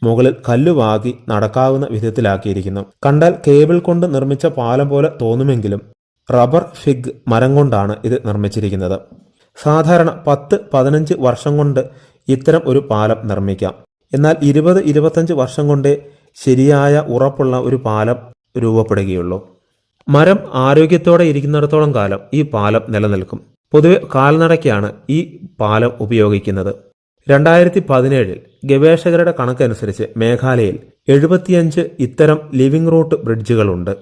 മുകളിൽ കല്ലുവാകി നടക്കാവുന്ന വിധത്തിലാക്കിയിരിക്കുന്നു. കണ്ടാൽ കേബിൾ കൊണ്ട് നിർമ്മിച്ച പാലം പോലെ തോന്നുമെങ്കിലും റബ്ബർ ഫിഗ് മരം കൊണ്ടാണ് ഇത് നിർമ്മിച്ചിരിക്കുന്നത്. സാധാരണ 10-15 വർഷം കൊണ്ട് ഇത്തരം ഒരു പാലം നിർമ്മിക്കാം. എന്നാൽ 20-25 വർഷം കൊണ്ടേ ശരിയായ ഉറപ്പുള്ള ഒരു പാലം രൂപപ്പെടുകയുള്ളൂ. മരം ആരോഗ്യത്തോടെ ഇരിക്കുന്നിടത്തോളം കാലം ഈ പാലം നിലനിൽക്കും. പൊതുവെ കാൽനടയ്ക്കാണ് ഈ പാലം ഉപയോഗിക്കുന്നത്. 2017 ഗവേഷകരുടെ കണക്കനുസരിച്ച് മേഘാലയയിൽ 75 ഇത്തരം ലിവിംഗ് റൂട്ട് ബ്രിഡ്ജുകളുണ്ട്.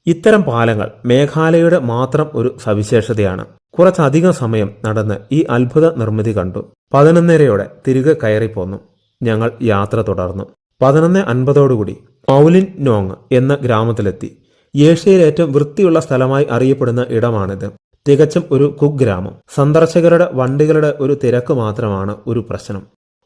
ഇത്തരം പാലങ്ങൾ മേഘാലയയുടെ മാത്രം ഒരു സവിശേഷതയാണ്. കുറച്ചധികം സമയം നടന്ന് ഈ അത്ഭുത നിർമ്മിതി കണ്ടു. 11:30 തിരികെ കയറിപ്പോന്നു. ഞങ്ങൾ യാത്ര തുടർന്നു. 11:50 മൗലിൻ നോങ് എന്ന ഗ്രാമത്തിലെത്തി. ഏഷ്യയിലെ ഏറ്റവും വൃത്തിയുള്ള സ്ഥലമായി അറിയപ്പെടുന്ന ഇടമാണിത്. തികച്ചും ഒരു കുഗ്രാമം. സന്ദർശകരുടെ വണ്ടികളുടെ ഒരു തിരക്ക് മാത്രമാണ് ഒരു പ്രശ്നം.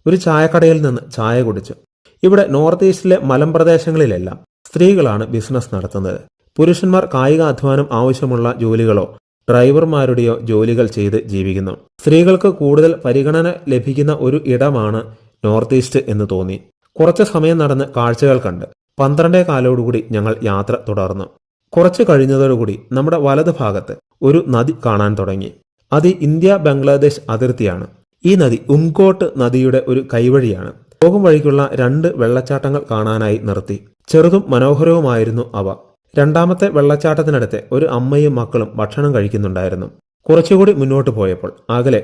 ഒരു ചായക്കടയിൽ നിന്ന് ചായ കുടിച്ചു. ഇവിടെ നോർത്ത് ഈസ്റ്റിലെ മലമ്പ്രദേശങ്ങളിലെല്ലാം സ്ത്രീകളാണ് ബിസിനസ് നടത്തുന്നത്. പുരുഷന്മാർ കായിക അധ്വാനം ആവശ്യമുള്ള ജോലികളോ ഡ്രൈവർമാരുടെയോ ജോലികൾ ചെയ്ത് ജീവിക്കുന്നു. സ്ത്രീകൾക്ക് കൂടുതൽ പരിഗണന ലഭിക്കുന്ന ഒരു ഇടമാണ് നോർത്ത് ഈസ്റ്റ് എന്ന് തോന്നി. കുറച്ച് സമയം നടന്ന് കാഴ്ചകൾ കണ്ട് 12:15 ഞങ്ങൾ യാത്ര തുടർന്നു. കുറച്ച് കഴിഞ്ഞതോടുകൂടി നമ്മുടെ വലത് ഭാഗത്ത് ഒരു നദി കാണാൻ തുടങ്ങി. അത് ഇന്ത്യ ബംഗ്ലാദേശ് അതിർത്തിയാണ്. ഈ നദി ഉംകോട്ട് നദിയുടെ ഒരു കൈവഴിയാണ്. പോകും വഴിക്കുള്ള 2 വെള്ളച്ചാട്ടങ്ങൾ കാണാനായി നിർത്തി. ചെറുതും മനോഹരവുമായിരുന്നു അവ. രണ്ടാമത്തെ വെള്ളച്ചാട്ടത്തിനടുത്ത് ഒരു അമ്മയും മക്കളും ഭക്ഷണം കഴിക്കുന്നുണ്ടായിരുന്നു. കുറച്ചുകൂടി മുന്നോട്ട് പോയപ്പോൾ അകലെ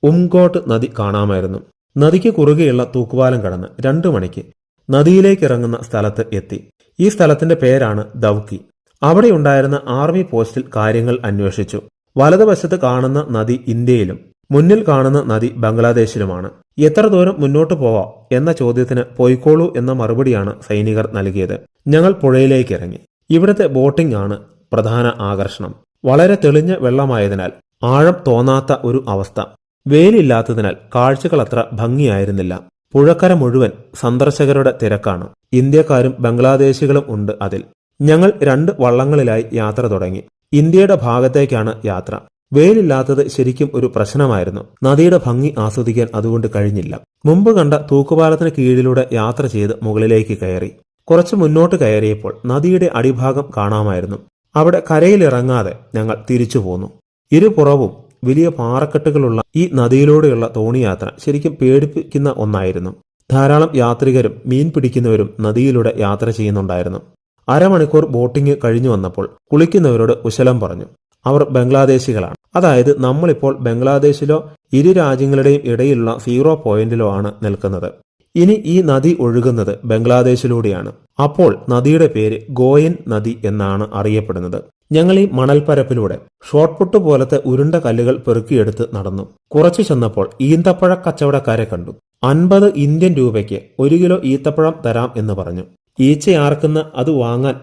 ഉംകോട്ട് നദി കാണാമായിരുന്നു. നദിക്ക് കുറുകെയുള്ള തൂക്കുപാലം കടന്ന് 2 മണിക്ക് നദിയിലേക്ക് ഇറങ്ങുന്ന സ്ഥലത്ത് എത്തി. ഈ സ്ഥലത്തിന്റെ പേരാണ് ദൗക്കി. അവിടെ ഉണ്ടായിരുന്ന ആർമി പോസ്റ്റിൽ കാര്യങ്ങൾ അന്വേഷിച്ചു. വലതുവശത്ത് കാണുന്ന നദി ഇന്ത്യയിലും മുന്നിൽ കാണുന്ന നദി ബംഗ്ലാദേശിലുമാണ്. എത്ര ദൂരം മുന്നോട്ട് പോവാം എന്ന ചോദ്യത്തിന് പോയിക്കോളൂ എന്ന മറുപടിയാണ് സൈനികർ നൽകിയത്. ഞങ്ങൾ പുഴയിലേക്ക് ഇറങ്ങി. ഇവിടുത്തെ ബോട്ടിംഗ് ആണ് പ്രധാന ആകർഷണം. വളരെ തെളിഞ്ഞ വെള്ളമായതിനാൽ ആഴം തോന്നാത്ത ഒരു അവസ്ഥ. വെയിലില്ലാത്തതിനാൽ കാഴ്ചകൾ അത്ര ഭംഗിയായിരുന്നില്ല. പുഴക്കര മുഴുവൻ സന്ദർശകരുടെ തിരക്കാണ്. ഇന്ത്യക്കാരും ബംഗ്ലാദേശികളും ഉണ്ട് അതിൽ. ഞങ്ങൾ 2 വള്ളങ്ങളിലായി യാത്ര തുടങ്ങി. ഇന്ത്യയുടെ ഭാഗത്തേക്കാണ് യാത്ര. വെയിലില്ലാത്തത് ശരിക്കും ഒരു പ്രശ്നമായിരുന്നു. നദിയുടെ ഭംഗി ആസ്വദിക്കാൻ അതുകൊണ്ട് കഴിഞ്ഞില്ല. മുമ്പ് കണ്ട തൂക്കുപാലത്തിന് കീഴിലൂടെ യാത്ര ചെയ്ത് മുകളിലേക്ക് കയറി. കുറച്ച് മുന്നോട്ട് കയറിയപ്പോൾ നദിയുടെ അടിഭാഗം കാണാമായിരുന്നു. അവിടെ കരയിലിറങ്ങാതെ ഞങ്ങൾ തിരിച്ചു പോന്നു. ഇരുപുറവും വലിയ പാറക്കെട്ടുകളുള്ള ഈ നദിയിലൂടെയുള്ള തോണിയാത്ര ശരിക്കും പേടിപ്പിക്കുന്ന ഒന്നായിരുന്നു. ധാരാളം യാത്രികരും മീൻ പിടിക്കുന്നവരും നദിയിലൂടെ യാത്ര ചെയ്യുന്നുണ്ടായിരുന്നു. അരമണിക്കൂർ ബോട്ടിംഗ് കഴിഞ്ഞു വന്നപ്പോൾ കുളിക്കുന്നവരോട് കുശലം പറഞ്ഞു. അവർ ബംഗ്ലാദേശികളാണ്. അതായത് നമ്മളിപ്പോൾ ബംഗ്ലാദേശിലോ ഇരു രാജ്യങ്ങളുടെയും ഇടയിലുള്ള 0 പോയിന്റിലോ ആണ് നിൽക്കുന്നത്. ഇനി ഈ നദി ഒഴുകുന്നത് ബംഗ്ലാദേശിലൂടെയാണ്. അപ്പോൾ നദിയുടെ പേര് ഗോയൻ നദി എന്നാണ് അറിയപ്പെടുന്നത്. ഞങ്ങൾ ഈ മണൽപ്പരപ്പിലൂടെ ഷോട്ട് പുട്ട് പോലത്തെ ഉരുണ്ട കല്ലുകൾ പെറുക്കിയെടുത്ത് നടന്നു. കുറച്ചു ചെന്നപ്പോൾ ഈന്തപ്പഴ കച്ചവടക്കാരെ കണ്ടു. 50 ഇന്ത്യൻ രൂപയ്ക്ക് 1 കിലോ ഈത്തപ്പഴം തരാം എന്ന് പറഞ്ഞു. ഈച്ചയാർക്കുന്ന അത് വാങ്ങാൻ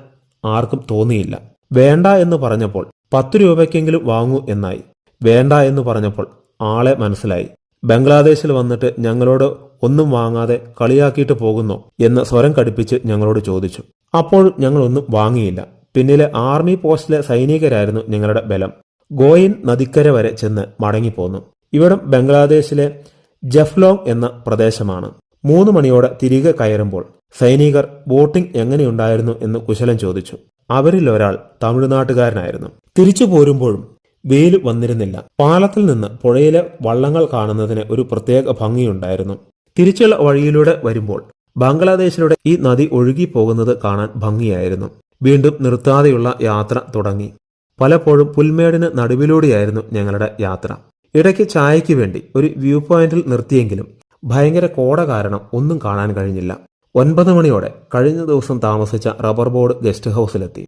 ആർക്കും തോന്നിയില്ല. വേണ്ട എന്ന് പറഞ്ഞപ്പോൾ 10 രൂപയ്ക്കെങ്കിലും വാങ്ങൂ എന്നായി. വേണ്ട എന്ന് പറഞ്ഞപ്പോൾ ആളെ മനസ്സിലായി. ബംഗ്ലാദേശിൽ വന്നിട്ട് ഞങ്ങളോട് ഒന്നും വാങ്ങാതെ കളിയാക്കിയിട്ട് പോകുന്നോ എന്ന് സ്വരം കടുപ്പിച്ച് ഞങ്ങളോട് ചോദിച്ചു. അപ്പോഴും ഞങ്ങളൊന്നും വാങ്ങിയില്ല. പിന്നിലെ ആർമി പോസ്റ്റിലെ സൈനികരായിരുന്നു ഞങ്ങളുടെ ബലം. ഗോയിൻ നദിക്കര വരെ ചെന്ന് മടങ്ങിപ്പോന്നു. ഇവിടം ബംഗ്ലാദേശിലെ ജഫ്ലോങ് എന്ന പ്രദേശമാണ്. 3 മണിയോടെ തിരികെ കയറുമ്പോൾ സൈനികർ ബോട്ടിംഗ് എങ്ങനെയുണ്ടായിരുന്നു എന്ന് കുശലം ചോദിച്ചു. അവരിൽ ഒരാൾ തമിഴ്നാട്ടുകാരനായിരുന്നു. തിരിച്ചു പോരുമ്പോഴും വെയിൽ വന്നിരുന്നില്ല. പാലത്തിൽ നിന്ന് പുഴയിലെ വള്ളങ്ങൾ കാണുന്നതിന് ഒരു പ്രത്യേക ഭംഗിയുണ്ടായിരുന്നു. തിരിച്ചുള്ള വഴിയിലൂടെ വരുമ്പോൾ ബംഗ്ലാദേശിലൂടെ ഈ നദി ഒഴുകി പോകുന്നത് കാണാൻ ഭംഗിയായിരുന്നു. വീണ്ടും നിർത്താതെയുള്ള യാത്ര തുടങ്ങി. പലപ്പോഴും പുൽമേടിന് നടുവിലൂടെയായിരുന്നു ഞങ്ങളുടെ യാത്ര. ഇടയ്ക്ക് ചായയ്ക്ക് വേണ്ടി ഒരു വ്യൂ പോയിന്റിൽ നിർത്തിയെങ്കിലും ഭയങ്കര കോട കാരണം ഒന്നും കാണാൻ കഴിഞ്ഞില്ല. 9 മണിയോടെ കഴിഞ്ഞ ദിവസം താമസിച്ച റബ്ബർ ബോർഡ് ഗസ്റ്റ് ഹൗസിലെത്തി.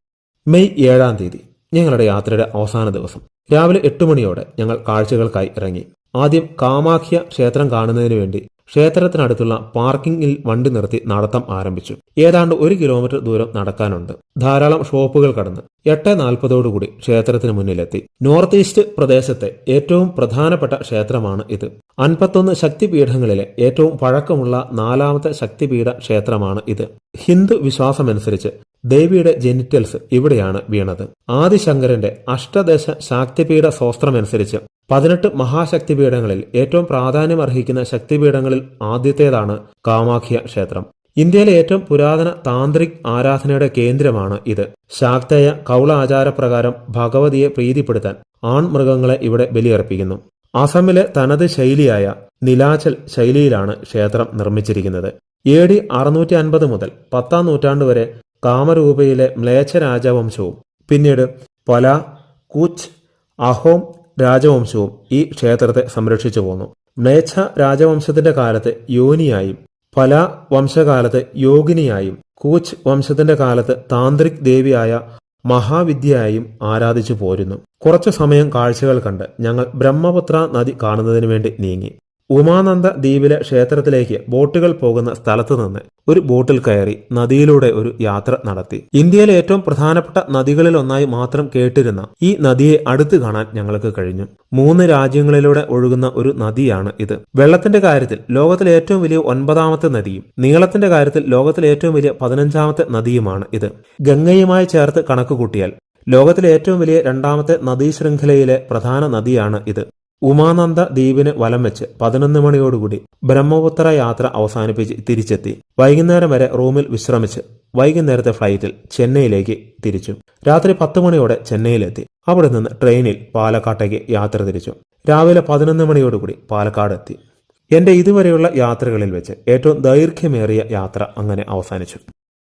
മെയ് 7 ഞങ്ങളുടെ യാത്രയുടെ അവസാന ദിവസം. രാവിലെ 8 മണിയോടെ ഞങ്ങൾ കാഴ്ചകൾക്കായി ഇറങ്ങി. ആദ്യം കാമാഖ്യ ക്ഷേത്രം കാണുന്നതിന് വേണ്ടി ക്ഷേത്രത്തിനടുത്തുള്ള പാർക്കിംഗിൽ വണ്ടി നിർത്തി നടത്തം ആരംഭിച്ചു. ഏതാണ്ട് 1 കിലോമീറ്റർ ദൂരം നടക്കാനുണ്ട്. ധാരാളം ഷോപ്പുകൾ കടന്ന് 8:40 ക്ഷേത്രത്തിന് മുന്നിലെത്തി. നോർത്ത് ഈസ്റ്റ് പ്രദേശത്തെ ഏറ്റവും പ്രധാനപ്പെട്ട ക്ഷേത്രമാണ് ഇത്. 51 ശക്തിപീഠങ്ങളിലെ ഏറ്റവും പഴക്കമുള്ള 4ാമത്തെ ശക്തിപീഠ ക്ഷേത്രമാണ് ഇത്. ഹിന്ദു വിശ്വാസമനുസരിച്ച് ദേവിയുടെ ജെനിറ്റൽസ് ഇവിടെയാണ് വീണത്. ആദിശങ്കരന്റെ അഷ്ടദശ ശാക്തിപീഠ സൂത്രമനുസരിച്ച് 18 മഹാശക്തിപീഠങ്ങളിൽ ഏറ്റവും പ്രാധാന്യമർഹിക്കുന്ന ശക്തിപീഠങ്ങളിൽ ആദ്യത്തേതാണ് കാമാഖ്യ ക്ഷേത്രം. ഇന്ത്യയിലെ ഏറ്റവും പുരാതന താന്ത്രിക് ആരാധനയുടെ കേന്ദ്രമാണ് ഇത്. ശാക്തേയ കൗള ആചാരപ്രകാരം ഭഗവതിയെ പ്രീതിപ്പെടുത്താൻ ആൺമൃഗങ്ങളെ ഇവിടെ ബലിയർപ്പിക്കുന്നു. അസമിലെ തനത് ശൈലിയായ നിലാചൽ ശൈലിയിലാണ് ക്ഷേത്രം നിർമ്മിച്ചിരിക്കുന്നത്. AD 650 മുതൽ 10ാം നൂറ്റാണ്ട് വരെ കാമരൂപയിലെ മ്ലേച്ഛ രാജവംശവും പിന്നീട് പല, കൂച്ച്, അഹോം രാജവംശവും ഈ ക്ഷേത്രത്തെ സംരക്ഷിച്ചു പോന്നു. മ്ലേച്ഛ രാജവംശത്തിന്റെ കാലത്ത് യോനിയായും, പല വംശകാലത്ത് യോഗിനിയായും, കൂച്ച് വംശത്തിന്റെ കാലത്ത് താന്ത്രിക് ദേവിയായ മഹാവിദ്യയായും ആരാധിച്ചു പോരുന്നു. കുറച്ചു സമയം കാഴ്ചകൾ കണ്ട് ഞങ്ങൾ ബ്രഹ്മപുത്ര നദി കാണുന്നതിന് വേണ്ടി നീങ്ങി. ഉമാനന്ദ ദ്വീപിലെ ക്ഷേത്രത്തിലേക്ക് ബോട്ടുകൾ പോകുന്ന സ്ഥലത്തു നിന്ന് ഒരു ബോട്ടിൽ കയറി നദിയിലൂടെ ഒരു യാത്ര നടത്തി. ഇന്ത്യയിലെ ഏറ്റവും പ്രധാനപ്പെട്ട നദികളിലൊന്നായി മാത്രം കേട്ടിരുന്ന ഈ നദിയെ അടുത്ത് കാണാൻ ഞങ്ങൾക്ക് കഴിഞ്ഞു. 3 രാജ്യങ്ങളിലൂടെ ഒഴുകുന്ന ഒരു നദിയാണ് ഇത്. വെള്ളത്തിന്റെ കാര്യത്തിൽ ലോകത്തിലെ ഏറ്റവും വലിയ 9ാമത്തെ നദിയും നീളത്തിന്റെ കാര്യത്തിൽ ലോകത്തിലെ ഏറ്റവും വലിയ 15ാമത്തെ നദിയുമാണ് ഇത്. ഗംഗയുമായി ചേർത്ത് കണക്കുകൂട്ടിയാൽ ലോകത്തിലെ ഏറ്റവും വലിയ 2ാമത്തെ നദീശൃംഖലയിലെ പ്രധാന നദിയാണ് ഇത്. ഉമാനന്ദ ദ്വീപിന് വലം വെച്ച് 11 മണിയോടുകൂടി ബ്രഹ്മപുത്ര യാത്ര അവസാനിപ്പിച്ച് തിരിച്ചെത്തി. വൈകുന്നേരം വരെ റൂമിൽ വിശ്രമിച്ച് വൈകുന്നേരത്തെ ഫ്ലൈറ്റിൽ ചെന്നൈയിലേക്ക് തിരിച്ചു. രാത്രി 10 മണിയോടെ ചെന്നൈയിലെത്തി. അവിടെ നിന്ന് ട്രെയിനിൽ പാലക്കാട്ടേക്ക് യാത്ര തിരിച്ചു. രാവിലെ 11 മണിയോടുകൂടി പാലക്കാട് എത്തി. എന്റെ ഇതുവരെയുള്ള യാത്രകളിൽ വെച്ച് ഏറ്റവും ദൈർഘ്യമേറിയ യാത്ര അങ്ങനെ അവസാനിച്ചു.